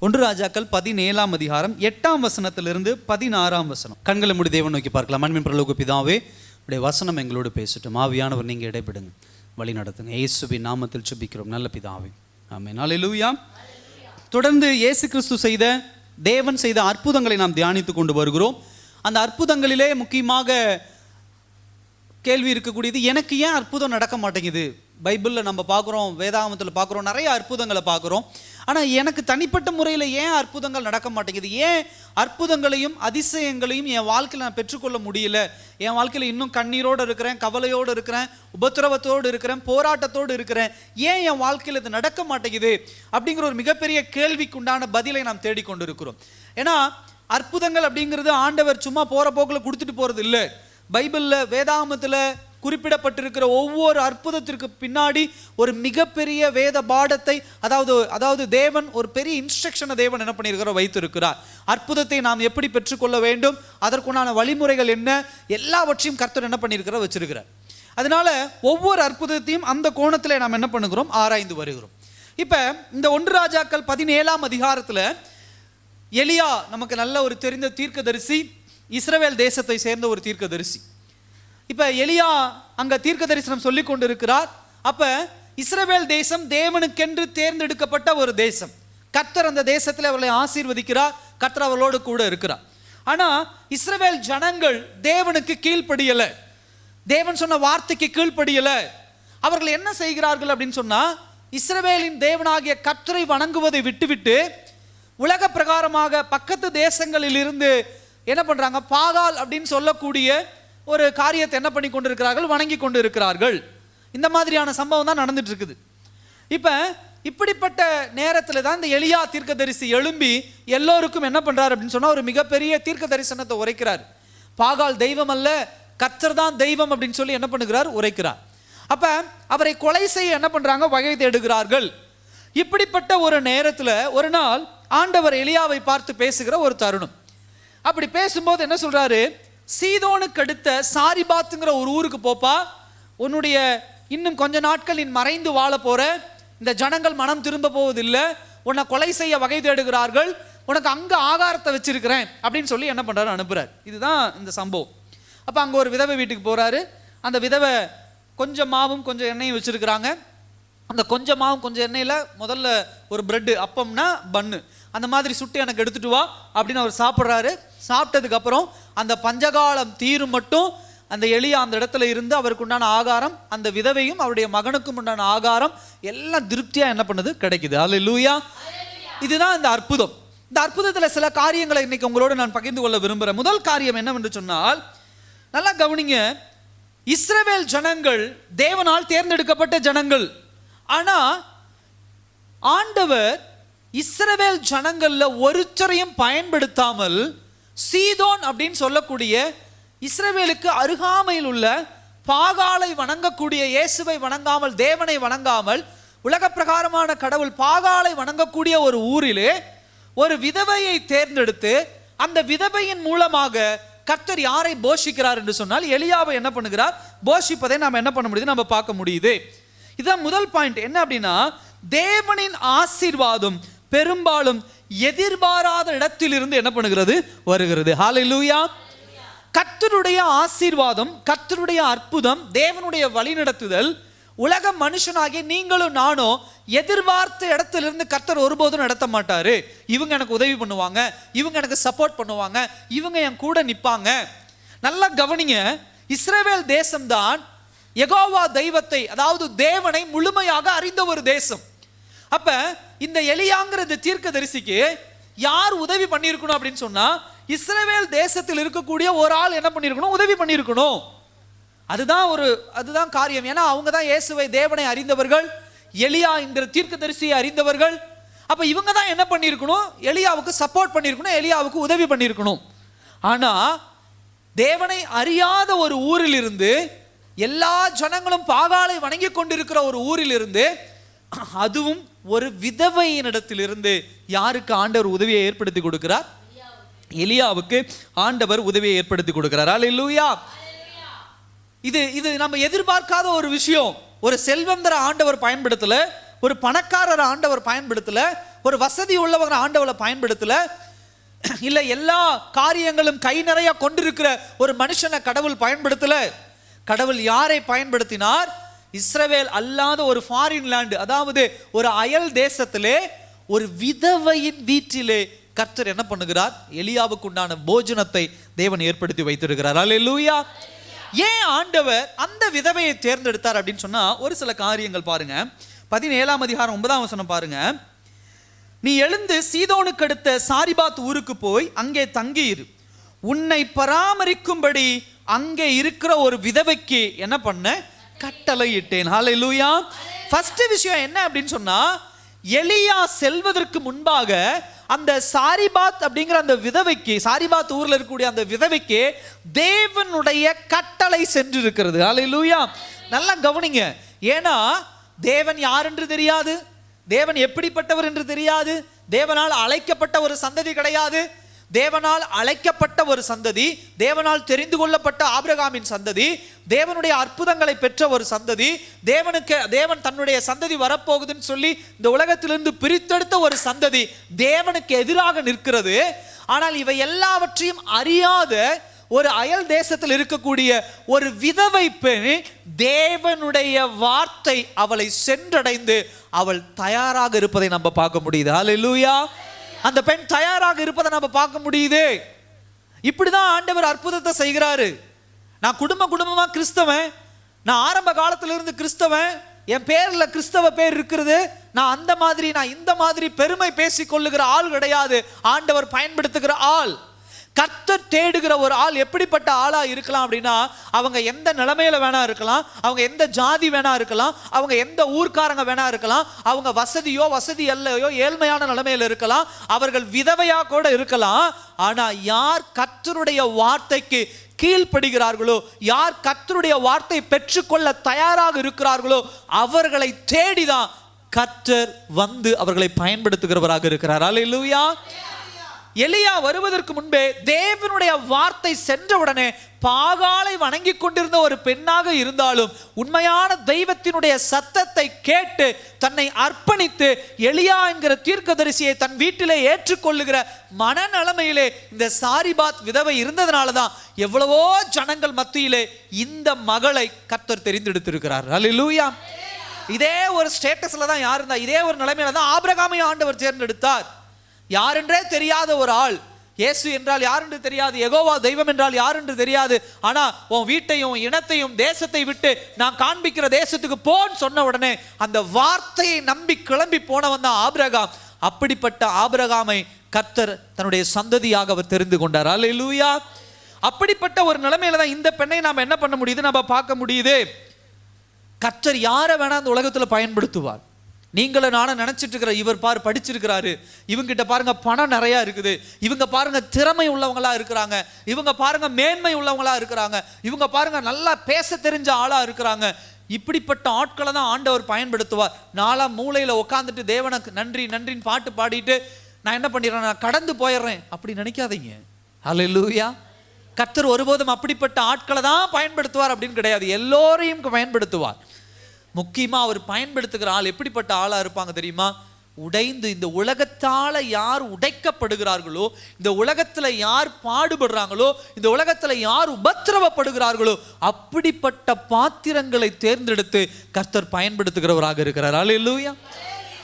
ஒன்று ராஜாக்கள் 17ஆம் அதிகாரம் 8ஆம் வசனத்திலிருந்து 16ஆம் வசனம். கண்களை மூடி தேவன் நோக்கி பார்க்கலாம். அன்பின் பரலோக பிதாவே, உடைய வசனம் எங்களோடு பேசட்டும். ஆவியானவர் நீங்கள் இடைபடுங்க, வழி நடத்துங்க. இயேசுவின் நாமத்தில் ஜெபிக்கிறோம் நல்ல பிதாவே, ஆமென். அல்லேலூயா. தொடர்ந்து இயேசு கிறிஸ்து தேவன் செய்த அற்புதங்களை நாம் தியானித்து கொண்டு வருகிறோம். அந்த அற்புதங்களிலே முக்கியமாக கேள்வி இருக்கக்கூடியது, எனக்கு ஏன் அற்புதம் நடக்க மாட்டேங்குது? பைபிளில் நம்ம பார்க்குறோம், வேதாகமத்தில் பார்க்குறோம், நிறைய அற்புதங்களை பார்க்குறோம். ஆனால் எனக்கு தனிப்பட்ட முறையில் ஏன் அற்புதங்கள் நடக்க மாட்டேங்குது? ஏன் அற்புதங்களையும் அதிசயங்களையும் என் வாழ்க்கையில் நான் பெற்றுக்கொள்ள முடியல? என் வாழ்க்கையில் இன்னும் கண்ணீரோடு இருக்கிறேன், கவலையோடு இருக்கிறேன், உபத்திரவத்தோடு இருக்கிறேன், போராட்டத்தோடு இருக்கிறேன். ஏன் என் வாழ்க்கையில் இது நடக்க மாட்டேங்குது அப்படிங்கிற ஒரு மிகப்பெரிய கேள்விக்குண்டான பதிலை நாம் தேடிக்கொண்டு இருக்கிறோம். ஏன்னா அற்புதங்கள் அப்படிங்கிறது ஆண்டவர் சும்மா போகிற போக்கில் கொடுத்துட்டு போகிறது இல்லை. பைபிளில் வேதாகமத்தில் குறிப்பிடப்பட்டிருக்கிற ஒவ்வொரு அற்புதத்திற்கு பின்னாடி ஒரு மிகப்பெரிய வேத பாடத்தை, அதாவது தேவன் ஒரு பெரிய இன்ஸ்ட்ரக்ஷனை தேவன் என்ன பண்ணியிருக்கிறார், வைத்திருக்கிறார். அற்புதத்தை நாம் எப்படி பெற்றுக்கொள்ள வேண்டும், அதற்குண்டான வழிமுறைகள் என்ன, எல்லாவற்றையும் கர்த்தர் என்ன பண்ணியிருக்கிறார், வச்சிருக்கிறார். அதனால ஒவ்வொரு அற்புதத்தையும் அந்த கோணத்தில் நாம் என்ன பண்ணுகிறோம், ஆராய்ந்து வருகிறோம். இப்போ இந்த 1 ராஜாக்கள் 17ஆம் அதிகாரத்தில் எலியா நமக்கு நல்ல ஒரு தெரிந்த தீர்க்கதரிசி, இஸ்ரவேல் தேசத்தை சேர்ந்த ஒரு தீர்க்கதரிசி. இப்போ எலியா அங்கே தீர்க்க தரிசனம் சொல்லி கொண்டு இருக்கிறார். அப்போ இஸ்ரவேல் தேசம் தேவனுக்கென்று தேர்ந்தெடுக்கப்பட்ட ஒரு தேசம். கர்த்தர் அந்த தேசத்தில் அவர்களை ஆசீர்வதிக்கிறார், கர்த்தர் அவர்களோடு கூட இருக்கிறார். ஆனால் இஸ்ரவேல் ஜனங்கள் தேவனுக்கு கீழ்ப்படியலை, தேவன் சொன்ன வார்த்தைக்கு கீழ்ப்படியலை. அவர்கள் என்ன செய்கிறார்கள் அப்படின்னு சொன்னால், இஸ்ரவேலின் தேவனாகிய கர்த்தரை வணங்குவதை விட்டுவிட்டு உலக பிரகாரமாக பக்கத்து தேசங்களில் இருந்து என்ன பண்ணுறாங்க, பாகால் அப்படின்னு சொல்லக்கூடிய ஒரு காரியத்தை என்ன பண்ணி கொண்டு இருக்கிறார்கள், வணங்கி கொண்டு இருக்கிறார்கள். இந்த மாதிரியான சம்பவம் தான் நடந்துட்டு இருக்குது. இப்போ இப்படிப்பட்ட நேரத்தில் தான் இந்த எலியா தீர்க்கதரிசி எழும்பி எல்லோருக்கும் என்ன பண்ணுறாரு அப்படின்னு சொன்னால், ஒரு மிகப்பெரிய தீர்க்க தரிசனத்தை உரைக்கிறார். பாகால் தெய்வம் அல்ல, கர்த்தர் தான் தெய்வம் அப்படின்னு சொல்லி என்ன பண்ணுகிறார், உரைக்கிறார். அப்போ அவரை கொலை செய்ய என்ன பண்ணுறாங்க, வகை தேடுகிறார்கள். இப்படிப்பட்ட ஒரு நேரத்தில் ஒரு நாள் ஆண்டவர் எலியாவை பார்த்து பேசுகிற ஒரு தருணம். அப்படி பேசும்போது என்ன சொல்றாரு, சீதோனுக்கு அடுத்த சாரிபாத்துங்கிற ஒரு ஊருக்கு போப்பா, உன்னுடைய இன்னும் கொஞ்ச நாட்கள் நீ மறைந்து வாழ போற, இந்த ஜனங்கள் மனம் திரும்ப போவதில்லை, உன்னை கொலை செய்ய வகை தேடுகிறார்கள், உனக்கு அங்கே ஆகாரத்தை வச்சிருக்கிறேன் அப்படின்னு சொல்லி என்ன பண்றாரு, அனுப்புறாரு. இதுதான் இந்த சம்பவம். அப்போ அங்கே ஒரு விதவை வீட்டுக்கு போறாரு. அந்த விதவை கொஞ்சம் மாவும் கொஞ்சம் எண்ணெயும் வச்சிருக்கிறாங்க. அந்த கொஞ்சம் மாவும் கொஞ்சம் எண்ணெயில் முதல்ல ஒரு பிரெட்டு, அப்பம்னா பன்னு, அந்த மாதிரி சுட்டு எனக்கு எடுத்துட்டு வா அப்படின்னு அவர் சாப்பிட்றாரு. சாப்பிட்டதுக்கு அப்புறம் அந்த பஞ்சகாலம் தீரும் மட்டும் அந்த எலியா அந்த இடத்துல இருந்து அவருக்கு உண்டான ஆகாரம், அந்த விதவையும் அவருடைய மகனுக்கும் உண்டான ஆகாரம் எல்லாம் திருப்தியா என்ன பண்ணுது, கிடைக்குது. அல்லேலூயா. இதுதான் இந்த அற்புதம். இந்த அற்புதத்தில் சில காரியங்களை இன்னைக்கு உங்களோடு நான் பகிர்ந்து கொள்ள விரும்புகிறேன். முதல் காரியம் என்னவென்று சொன்னால், நல்லா கவனிங்க, இஸ்ரவேல் ஜனங்கள் தேவனால் தேர்ந்தெடுக்கப்பட்ட ஜனங்கள். ஆனா ஆண்டவர் இஸ்ரவேல் ஜனங்கள்ல ஒருத்தரையும் பயன்படுத்தாமல் சீதோன் அப்படின்னு சொல்லக்கூடிய இஸ்ரவேலுக்கு அருகாமையில் உள்ள பாகாலை வணங்கக்கூடிய, இயேசுவை வணங்காமல், தேவனை வணங்காமல், உலக பிரகாரமான கடவுள் பாகாலை வணங்கக்கூடிய ஒரு ஊரிலே ஒரு விதவையை தேர்ந்தெடுத்து அந்த விதவையின் மூலமாக கர்த்தர் யாரை போஷிக்கிறார் என்று சொன்னால், எலியாவை என்ன பண்ணுகிறார், போஷிப்பதை நாம் என்ன பண்ண முடியுது, நம்ம பார்க்க முடியுது. இதுதான் முதல் பாயிண்ட். என்ன அப்படின்னா, தேவனின் ஆசீர்வாதம் பெரும்பாலும் எதிர்பாராத இடத்திலிருந்து என்ன பண்ணுகிறது, வருகிறது. ஹல்லேலூயா. கர்த்தருடைய ஆசீர்வாதம், கர்த்தருடைய அற்புதம், தேவனுடைய வழிநடத்துதல் உலக மனுஷனாகிய நீங்களும் நானும் எதிர்பார்த்த இடத்திலிருந்து கர்த்தர் ஒருபோதும் நடத்த மாட்டாரு. இவங்க எனக்கு உதவி பண்ணுவாங்க, இவங்க எனக்கு சப்போர்ட் பண்ணுவாங்க, இவங்க என் கூட நிற்பாங்க. நல்லா கவனிங்க, இஸ்ரவேல் தேசம்தான் யெகோவா தெய்வத்தை, அதாவது தேவனை முழுமையாக அறிந்த ஒரு தேசம். அப்ப இந்த எலியாங்கிற தீர்க்கதரிசிக்கு யார் உதவி பண்ணியிருக்கணும் அப்படின்னு சொன்னா, இஸ்ரவேல் தேசத்தில் இருக்கக்கூடிய ஒரு ஆள் என்ன பண்ணியிருக்கணும், உதவி பண்ணியிருக்கணும். அதுதான் காரியம். ஏன்னா அவங்க தான் இயேசுவை, தேவனை அறிந்தவர்கள், எலியா என்கிற தீர்க்கதரிசியை அறிந்தவர்கள். அப்ப இவங்க தான் என்ன பண்ணியிருக்கணும், எலியாவுக்கு சப்போர்ட் பண்ணியிருக்கணும், எலியாவுக்கு உதவி பண்ணியிருக்கணும். ஆனா தேவனை அறியாத ஒரு ஊரில் இருந்து, எல்லா ஜனங்களும் பாகாலை வணங்கி கொண்டிருக்கிற ஒரு ஊரில் இருந்து, அதுவும் ஒரு விதவையினிடத்திலிருந்து யாருக்கு ஆண்டவர் உதவியை ஏற்படுத்தி கொடுக்கிறார், எலியாவுக்கு ஆண்டவர் உதவியை ஏற்படுத்தி கொடுக்கிறார். அல்லேலூயா. இது நம்ம எதிர்பார்க்காத ஒரு விஷயம். ஒரு செல்வந்தர ஆண்டவர் பயன்படுத்தல, ஒரு பணக்காரர் ஆண்டவர் பயன்படுத்தல, ஒரு வசதி உள்ளவங்க ஆண்டவரை பயன்படுத்தல, இல்ல எல்லா காரியங்களும் கை நிறைய கொண்டிருக்கிற ஒரு மனுஷனை கடவுள் பயன்படுத்தல. கடவுள் யாரை பயன்படுத்தினார்? இஸ்ரவேல் அல்லாத ஒரு ஃபாரின் லேண்ட், அதாவது ஒரு அயல் தேசத்திலே ஒரு விதவையின் வீட்டிலே கர்த்தர் என்ன பண்ணுகிறார்? எலியாவுக்கு உண்டான போஜனத்தை தேவன் ஏற்படுத்தி வைத்திருக்கிறார். அல்லேலூயா. ஏன் ஆண்டவர் அந்த விதவையை தேர்ந்தெடுத்தார் அப்படின்னு சொன்னா ஒரு சில காரியங்கள் பாருங்க. 17ஆம் அதிகாரம் 9ஆம் வசனம் பாருங்க. நீ எழுந்து சீதோனுக்கு அடுத்த சாரிபாத் ஊருக்கு போய் அங்கே தங்கியிரு. உன்னை பராமரிக்கும்படி அங்கே இருக்கிற ஒரு விதவைக்கு என்ன பண்ண? கட்டளையிட்டேன். ஹல்லேலூயா. ஃபர்ஸ்ட் விஷயம் என்ன அப்படின்னு சொன்னா, எலியா செல்வதற்கு முன்பாக அந்த சாரிபாத் அப்படிங்கிற அந்த விதவைக்கு, சாரிபாத் ஊர்ல இருக்கக்கூடிய அந்த விதவைக்கு தேவனுடைய கட்டளை சென்றிருக்கிறது. ஹல்லேலூயா. நல்லா கவனிங்க. ஏன்னா தேவன் யார் என்று தெரியாது, தேவன் எப்படிப்பட்டவர் என்று தெரியாது, தேவனால் அழைக்கப்பட்ட ஒரு சந்ததி கிடையாது. தேவனால் அழைக்கப்பட்ட ஒரு சந்ததி, தேவனால் தெரிந்து கொள்ளப்பட்ட ஆபிரகாமின் சந்ததி, தேவனுடைய அற்புதங்களை பெற்ற ஒரு சந்ததி, தேவன் தன்னுடைய சந்ததி வரப்போகுதுன்னு சொல்லி இந்த உலகத்திலிருந்து பிரித்தெடுத்த ஒரு சந்ததி தேவனுக்கு எதிராக நிற்கிறது. ஆனால் இவை எல்லாவற்றையும் அறியாத ஒரு அயல் தேசத்தில் இருக்கக்கூடிய ஒரு விதவை பெண் தேவனுடைய வார்த்தை அவளை சென்றடைந்து அவள் தயாராக இருப்பதை நம்ம பார்க்க முடியுது. ஹல்லேலூயா. அந்த பெண் தயாராக இருப்பதை நம்ம பார்க்க முடியுது. இப்படிதான் ஆண்டவர் அற்புதத்தை செய்கிறாரு. நான் குடும்பமா கிறிஸ்தவன், நான் ஆரம்ப காலத்திலிருந்து கிறிஸ்தவன், என் பேர்ல கிறிஸ்தவ பேர் இருக்கிறது, நான் அந்த மாதிரி நான் இந்த மாதிரி பெருமை பேசி கொள்ளுகிற ஆள் கிடையாது. ஆண்டவர் பயன்படுத்துகிற ஆள், கர்த்தர் தேடுகிற ஒரு ஆள் எப்படிப்பட்ட ஆளா இருக்கலாம் அப்படின்னா, அவங்க எந்த நிலைமையில வேணா இருக்கலாம், அவங்க எந்த ஜாதி வேணா இருக்கலாம், அவங்க எந்த ஊர்க்காரங்க வேணா இருக்கலாம், அவங்க வசதி அல்லையோ ஏழ்மையான நிலைமையில இருக்கலாம், அவர்கள் விதவையா கூட இருக்கலாம். ஆனா யார் கர்த்தருடைய வார்த்தைக்கு கீழ்ப்படுகிறார்களோ, யார் கர்த்தருடைய வார்த்தை பெற்றுக்கொள்ள தயாராக இருக்கிறார்களோ அவர்களை தேடிதான் கர்த்தர் வந்து அவர்களை பயன்படுத்துகிறவராக இருக்கிறார். அல்லேலூயா. எலியா வருவதற்கு முன்பே தேவனுடைய வார்த்தை சென்றவுடனே பாகாலை வணங்கி கொண்டிருந்த ஒரு பெண்ணாக இருந்தாலும் உண்மையான தெய்வத்தினுடைய சத்தத்தை கேட்டு தன்னை அர்ப்பணித்து எலியா என்கிற தீர்க்கதரிசியை தன் வீட்டிலே ஏற்றுக்கொள்ளுகிற மனநிலைமையிலே இந்த சாரிபாத் விதவை இருந்ததுனாலதான் எவ்வளவோ ஜனங்கள் மத்தியிலே இந்த மகளை கர்த்தர் தெரிந்தெடுத்திருக்கிறார். அல்லேலூயா. இதே ஒரு ஸ்டேட்டஸ்ல தான் யார் இருந்தா, இதே ஒரு நிலைமையில தான் ஆபிரகாமை ஆண்டவர் தேர்ந்தெடுத்தார். யாரென்றே தெரியாத ஒரு ஆள், இயேசு என்றால் யார் என்று தெரியாது, யெகோவா தெய்வம் என்றால் யார் என்று தெரியாது. ஆனா உன் வீட்டையும் இனத்தையும் தேசத்தை விட்டு நான் காண்பிக்கிற தேசத்துக்கு போன்னு சொன்ன உடனே அந்த வார்த்தையை நம்பி கிளம்பி போனவன் தான் ஆபிரகாம். அப்படிப்பட்ட ஆபிரகாமை கர்த்தர் தன்னுடைய சந்ததியாக அவர் தெரிந்து கொண்டார். அல்லேலூயா. அப்படிப்பட்ட ஒரு நிலைமையில தான் இந்த பெண்ணை நாம் என்ன பண்ண முடியுது, நம்ம பார்க்க முடியுது. கர்த்தர் யாரை வேணா அந்த உலகத்துல பயன்படுத்துவார். நீங்கள நானும் நினைச்சிட்டு இருக்கிற இவர் பாரு படிச்சிருக்கிறாரு, இவங்கிட்ட பாருங்க பணம் நிறைய இருக்குது, இவங்க பாருங்க திறமை உள்ளவங்களா இருக்கிறாங்க, இவங்க பாருங்க மேன்மை உள்ளவங்களா இருக்கிறாங்க, இவங்க பாருங்க நல்லா பேச தெரிஞ்ச ஆளா இருக்கிறாங்க. இப்படிப்பட்ட ஆட்களை தான் ஆண்டவர் பயன்படுத்துவார். நாலாம் மூலையில உட்காந்துட்டு தேவனுக்கு நன்றி நன்றின்னு பாட்டு பாடிட்டு நான் என்ன பண்ணிடுறேன், நான் கடந்து போயிடுறேன் அப்படி நினைக்காதீங்க. அல்லேலூயா. கர்த்தர் ஒருபோதும் அப்படிப்பட்ட ஆட்களை தான் பயன்படுத்துவார் அப்படின்னு கிடையாது, எல்லோரையும் பயன்படுத்துவார். முக்கியமா அவர் பயன்படுத்துகிற ஆள் எப்படிப்பட்ட ஆளா இருப்பாங்க தெரியுமா? உடைந்து இந்த உலகத்தால யார் உடைக்கப்படுகிறார்களோ, இந்த உலகத்துல யார் பாடுபடுறாங்களோ, இந்த உலகத்துல யார் உபத்திரவப்படுகிறார்களோ அப்படிப்பட்ட பாத்திரங்களை தேர்ந்தெடுத்து கர்த்தர் பயன்படுத்துகிறவராக இருக்கிறார். அல்லேலூயா.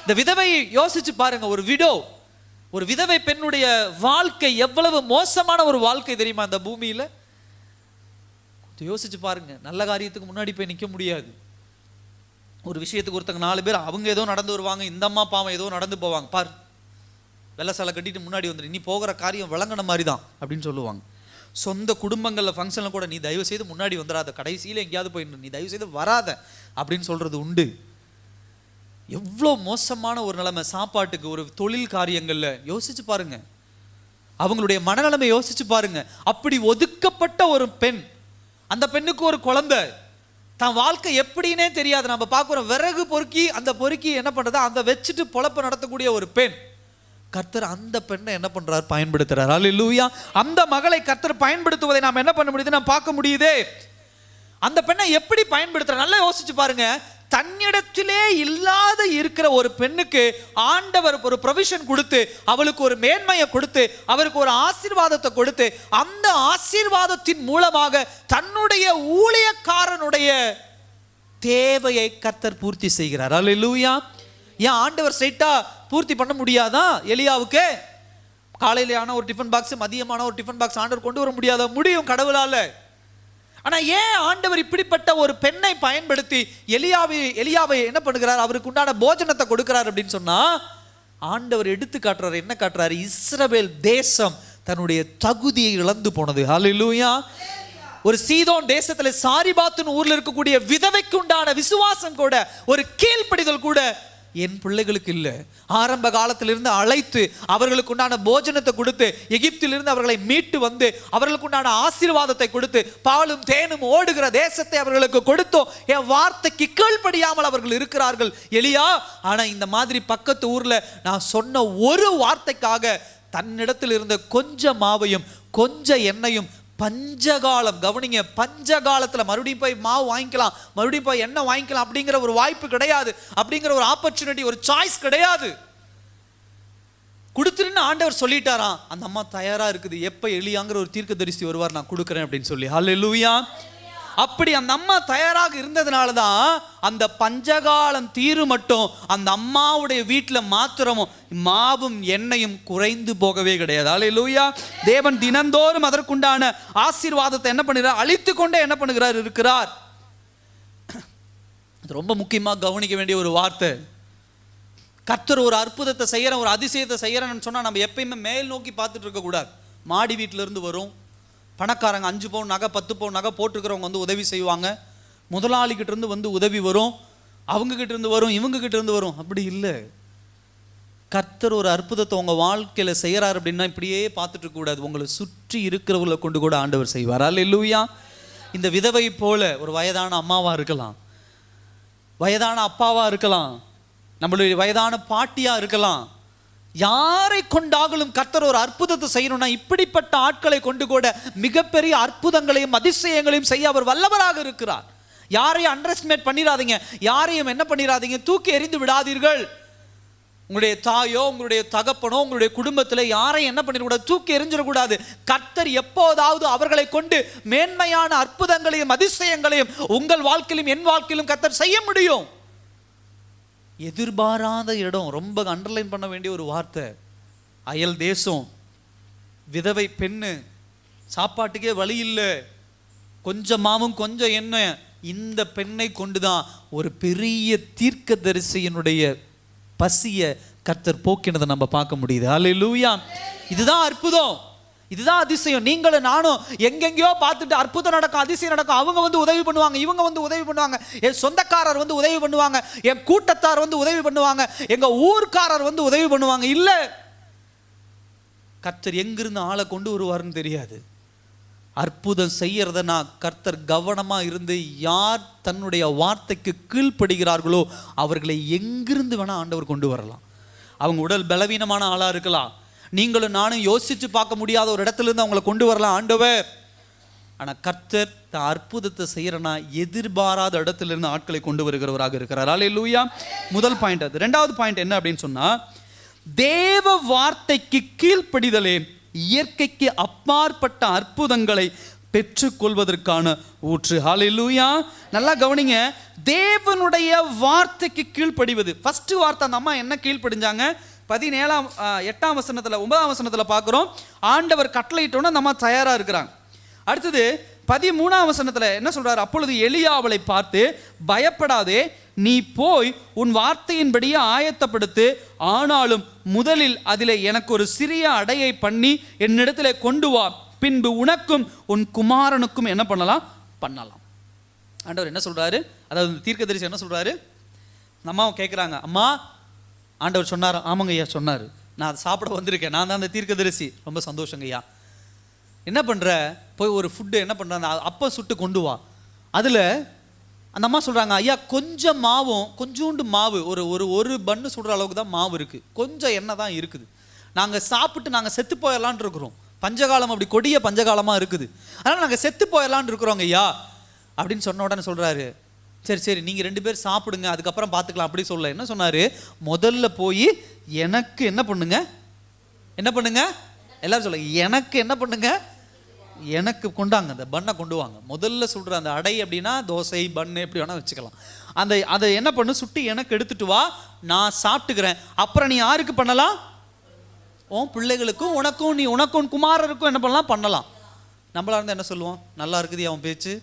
இந்த விதவையை யோசிச்சு பாருங்க. ஒரு விதவை பெண்ணுடைய வாழ்க்கை எவ்வளவு மோசமான ஒரு வாழ்க்கை தெரியுமா இந்த பூமியில? யோசிச்சு பாருங்க. நல்ல காரியத்துக்கு முன்னாடி போய் நிற்க முடியாது. ஒரு விஷயத்துக்கு ஒருத்தங்க 4 பேர் அவங்க ஏதோ நடந்து வருவாங்க, இந்த அம்மா பாவம் ஏதோ நடந்து போவாங்க, பார் வெள்ளை சாலை கட்டிட்டு முன்னாடி வந்துடு, நீ போகிற காரியம் விளங்கின மாதிரி தான் அப்படின்னு சொல்லுவாங்க. சொந்த குடும்பங்களில் ஃபங்க்ஷனில் கூட நீ தயவு செய்து முன்னாடி வந்துடாத, கடைசியில் எங்கேயாவது போயிட்டு நீ தயவு செய்து வராத அப்படின்னு சொல்றது உண்டு. எவ்வளோ மோசமான ஒரு நிலைமை சாப்பாட்டுக்கு, ஒரு தொழில் காரியங்கள்ல யோசிச்சு பாருங்க. அவங்களுடைய மனநிலைமை யோசிச்சு பாருங்க. அப்படி ஒதுக்கப்பட்ட ஒரு பெண், அந்த பெண்ணுக்கு ஒரு குழந்தை, தான் வாழ்க்கை எப்படின்னே தெரியாது. நம்ம பார்க்குறோம் விறகு பொறுக்கி அந்த பொறுக்கி என்ன பண்றது, அந்த வச்சுட்டு பொழப்பு நடத்தக்கூடிய ஒரு பெண். கர்த்தர் அந்த பெண்ணை என்ன பண்றார், பயன்படுத்துறார். அல்லேலூயா. அந்த மகளை கர்த்தர் பயன்படுத்துவதை நாம் என்ன பண்ண முடியுது, நாம் பார்க்க முடியுது. அந்த பெண்ணை எப்படி பயன்படுத்துற, நல்லா யோசிச்சு பாருங்க. தன்னிடத்திலே இல்லாத இருக்கிற ஒரு பெண்ணுக்கு ஆண்டவர் ஒரு ப்ரொவிஷன் கொடுத்து, அவளுக்கு ஒரு மேன்மையை கொடுத்து, அவருக்கு ஒரு ஆசீர்வாதத்தை கொடுத்து, அந்த ஆசீர்வாதத்தின் மூலமாக தன்னுடைய ஊழியக்காரனுடைய தேவையை கர்த்தர் பூர்த்தி செய்கிறார். அல்லேலூயா. ஏன் ஆண்டவர் ஸ்ட்ரைட்டா பூர்த்தி பண்ண முடியாதா எலியாவுக்கு? காலையிலான ஒரு டிஃபன் பாக்ஸ், மதியமான ஒரு டிஃபன் பாக்ஸ் ஆண்டவர் கொண்டு வர முடியாதா? முடியும் கடவுளால. ஆனா ஏன் ஆண்டவர் இப்படிப்பட்ட ஒரு பெண்ணை பயன்படுத்தி எலியாவை என்ன பண்ணுகிறார்? அவருக்கு உண்டான போஜனத்தை கொடுக்கிறார் அப்படின்னு சொன்னா, ஆண்டவர் எடுத்து காட்டுறாரு. என்ன காட்டுறாரு? இஸ்ரவேல் தேசம் தன்னுடைய தகுதியை இழந்து போனது. ஹல்லேலூயா. ஒரு சீதோன் தேசத்துல சாரிபாத்துன்னு ஊர்ல இருக்கக்கூடிய விதவைக்கு உண்டான விசுவாசம் கூட, ஒரு கீழ்ப்படிதல் கூட என் பிள்ளைகளுக்கு இல்லை. ஆரம்ப காலத்திலிருந்து அழைத்து அவர்களுக்கு உண்டான போஜனத்தை கொடுத்து, எகிப்திலிருந்து அவர்களை மீட்டு வந்து அவர்களுக்கு உண்டான ஆசீர்வாதத்தை கொடுத்து, பாலும் தேனும் ஓடுகிற தேசத்தை அவர்களுக்கு கொடுத்தோம். என் வார்த்தைக்கு கீழ்ப்படியாமல் அவர்கள் இருக்கிறார்கள் எலியா. ஆனா இந்த மாதிரி பக்கத்து ஊர்ல நான் சொன்ன ஒரு வார்த்தைக்காக தன்னிடத்தில் இருந்த கொஞ்சம் மாவையும் கொஞ்சம் எண்ணெயும், பஞ்சகாலம், கவனிங்க, பஞ்சகாலத்தில் மறுபடியும் போய் மாவு வாங்கிக்கலாம், மறுபடியும் போய் எண்ணெய் வாங்கிக்கலாம் அப்படிங்கிற ஒரு வாய்ப்பு கிடையாது. அப்படிங்கிற ஒரு ஆப்பர்ச்சுனிட்டி, ஒரு சாய்ஸ் கிடையாது. கொடுத்துருன்னு ஆண்டவர் சொல்லிட்டாராம். அந்த அம்மா தயாரா இருக்குது. எப்ப எலியாங்கிற ஒரு தீர்க்கதரிசி வருவார், நான் கொடுக்குறேன் அப்படின்னு சொல்லி. ஹல்லேலூயா. அப்படி அந்த அம்மா தயாராக இருந்ததுனால தான் அந்த பஞ்சகாலம் தீரு மட்டும் அந்த அம்மாவுடைய வீட்டில் மாத்திரமும் மாவும் எண்ணெயும் குறைந்து போகவே கிடையாது. அல்லேலூயா. தேவன் தினந்தோறும் அதற்குண்டான ஆசீர்வாதத்தை என்ன பண்ணுகிறார்? அழித்து கொண்டே என்ன பண்ணுகிறார் இருக்கிறார். அது ரொம்ப முக்கியமாக கவனிக்க வேண்டிய ஒரு வார்த்தை. கர்த்தர் ஒரு அற்புதத்தை செய்யறேன், ஒரு அதிசயத்தை செய்யறேன்னு சொன்னா நம்ம எப்பயுமே மேல் நோக்கி பார்த்துட்டு இருக்க கூடாது. மாடி வீட்டில இருந்து வரும் பணக்காரங்க 5 பவுன் நகை 10 பவுன் நகை போட்டுக்கிறவங்க வந்து உதவி செய்வாங்க. முதலாளிகிட்ட இருந்து வந்து உதவி வரும், அவங்க கிட்ட இருந்து வரும், இவங்க கிட்ட இருந்து வரும். அப்படி இல்லை. கர்த்தர் ஒரு அற்புதத்தை உங்க வாழ்க்கையில செய்யறாரு அப்படின்னா இப்படியே பார்த்துட்டு இருக்க கூடாது. உங்களை சுற்றி இருக்கிறவங்களை கொண்டு கூட ஆண்டவர் செய்வார். அல்லேலூயா. இந்த விதவை போல ஒரு வயதான அம்மாவா இருக்கலாம், வயதான அப்பாவா இருக்கலாம், நம்மளுடைய வயதான பாட்டியா இருக்கலாம். யாரை கொண்டாகலும் கர்த்தர் ஒரு அற்புதத்தை செய்யணும்னா இப்படிப்பட்ட ஆட்களை கொண்டு கூட மிகப்பெரிய அற்புதங்களையும் அதிசயங்களையும் செய்ய அவர் வல்லவராக இருக்கிறார். யாரையும் அண்டர்எஸ்டிமேட் பண்ணிடாதீங்க, யாரையும் என்ன பண்ணிடாதீங்க, தூக்கி எறிந்து விடாதீர்கள். உங்களுடைய தாயோ உங்களுடைய தகப்பனோ உங்களுடைய குடும்பத்தில் யாரையும் என்ன பண்ணிடக்கூடாது, தூக்கி எறிஞ்சிடக்கூடாது. கர்த்தர் எப்போதாவது அவர்களை கொண்டு மேன்மையான அற்புதங்களையும் அதிசயங்களையும் உங்கள் வாழ்க்கையிலும் என் வாழ்க்கையிலும் கர்த்தர் செய்ய முடியும். எதிர்பாராத இடம், ரொம்ப அண்டர்லைன் பண்ண வேண்டிய ஒரு வார்த்தை. அயல் தேசம், விதவை பெண்ணு, சாப்பாட்டுக்கே வழி இல்லை, கொஞ்சம் மாவும் கொஞ்சம் எண்ணெய். இந்த பெண்ணை கொண்டுதான் ஒரு பெரிய தீர்க்கதரிசியினுடைய பசிய கர்த்தர் போக்கினதை நம்ம பார்க்க முடியுது. அல்லேலூயா. இதுதான் அற்புதம், இதுதான் அதிசயம். நீங்களும் நானும் எங்கெங்கயோ பார்த்துட்டு அற்புதம் நடக்கும், அதிசயம் நடக்கும், அவங்க வந்து உதவி பண்ணுவாங்க, இவங்க வந்து உதவி பண்ணுவாங்க, என் சொந்தக்காரர் வந்து உதவி பண்ணுவாங்க, என் கூட்டத்தார் வந்து உதவி பண்ணுவாங்க, எங்க ஊர்க்காரர் வந்து உதவி பண்ணுவாங்க. இல்ல, கர்த்தர் எங்கிருந்து ஆளை கொண்டு வருவார்னு தெரியாது. அற்புதம் செய்யறதுனா கர்த்தர் கவனமா இருந்து யார் தன்னுடைய வார்த்தைக்கு கீழ்ப்படுகிறார்களோ அவர்களை எங்கிருந்து வேணா ஆண்டவர் கொண்டு வரலாம். அவங்க உடல் பலவீனமான ஆளா இருக்கலாம், நீங்களும் நானும் யோசிச்சு பார்க்க முடியாத ஒரு இடத்துல இருந்து அவங்களை கொண்டு வரலாம் ஆண்டவர். ஆனா கர்த்தர் அற்புதத்தை செய்யறனா எதிர்பாராத இடத்துல இருந்து ஆட்களை கொண்டு வருகிறவராக இருக்கிறார். அல்லேலூயா. முதல் பாயிண்ட் அது. ரெண்டாவது பாயிண்ட் என்ன அப்படின்னு சொன்னா, தேவ வார்த்தைக்கு கீழ்ப்படிதலே இயற்கைக்கு அப்பாற்பட்ட அற்புதங்களை பெற்றுக்கொள்வதற்கான ஊற்று. ஹல்லேலூயா. நல்லா கவனிங்க, தேவனுடைய வார்த்தைக்கு கீழ்ப்படிவது. ஃபர்ஸ்ட் வார்த்தை அந்த அம்மா என்ன கீழ்ப்படிஞ்சாங்க? 8ஆம் வசனத்துல 9ஆம் வசனத்துல பார்க்கிறோம், ஆண்டவர் கட்டளையிட்டோன்னு அந்த அம்மா தயாரா இருக்கிறாங்க. அடுத்தது 13ஆம் வசனத்துல என்ன சொல்றாரு? அப்பொழுது எலியா அவளை பார்த்து, பயப்படாதே, நீ போய் உன் வார்த்தையின்படியே ஆயத்தப்படுத்து, ஆனாலும் முதலில் அதில் எனக்கு ஒரு சிறிய அடையை பண்ணி என்னிடத்துல கொண்டு வா, பின்பு உனக்கும் உன் குமாரனுக்கும் என்ன பண்ணலாம் பண்ணலாம். ஆண்டவர் என்ன சொல்றாரு? அதாவது தீர்க்கதரிசி என்ன சொல்றாரு? அம்மாவை கேட்குறாங்க, அம்மா ஆண்டவர் சொன்னார். ஆமாங்க ஐயா சொன்னார், நான் அதை சாப்பிட வந்திருக்கேன், நான் தான் அந்த தீர்க்கதரிசி. ரொம்ப சந்தோஷங்க ஐயா. என்ன பண்ணுற? போய் ஒரு ஃபுட்டு என்ன பண்ணுற, அந்த அப்பம் சுட்டு கொண்டு வா. அதில் அந்த அம்மா சொல்கிறாங்க, ஐயா கொஞ்சம் மாவும் கொஞ்சோண்டு மாவு, ஒரு பன்னு சுடுற அளவுக்கு தான் மாவு இருக்குது, கொஞ்சம் எண்ணெய் தான் இருக்குது, நாங்கள் சாப்பிட்டு நாங்கள் செத்து போயிடலான் இருக்கிறோம், பஞ்சகாலம் அப்படி கொடிய பஞ்சகாலமாக இருக்குது, அதனால் நாங்கள் செத்து போயிடலான் இருக்கிறோங்க ஐயா அப்படின்னு சொன்ன உடனே சொல்கிறாரு, சரி சரி நீங்கள் 2 பேர் சாப்பிடுங்க, அதுக்கப்புறம் பார்த்துக்கலாம் அப்படி சொல்ல. என்ன சொன்னார்? முதல்ல போய் எனக்கு என்ன பண்ணுங்க, என்ன பண்ணுங்க, எல்லாரும் சொல்ல, எனக்கு என்ன பண்ணுங்க, எனக்கு கொண்டாங்க, அந்த பண்ணை கொண்டு வாங்க. முதல்ல சொல்கிற அந்த அடை அப்படின்னா தோசை பன்னு எப்படி வேணால் வச்சுக்கலாம். அதை என்ன பண்ணு, சுட்டி எனக்கு எடுத்துட்டு வா, நான் சாப்பிட்டுக்கிறேன். அப்புறம் நீ யாருக்கு பண்ணலாம்? உன் பிள்ளைகளுக்கும் உனக்கும் குமாரருக்கும் என்ன பண்ணலாம். நம்மளா இருந்தால் என்ன சொல்லுவோம்? நல்லா இருக்குது அவன் பேச்சு,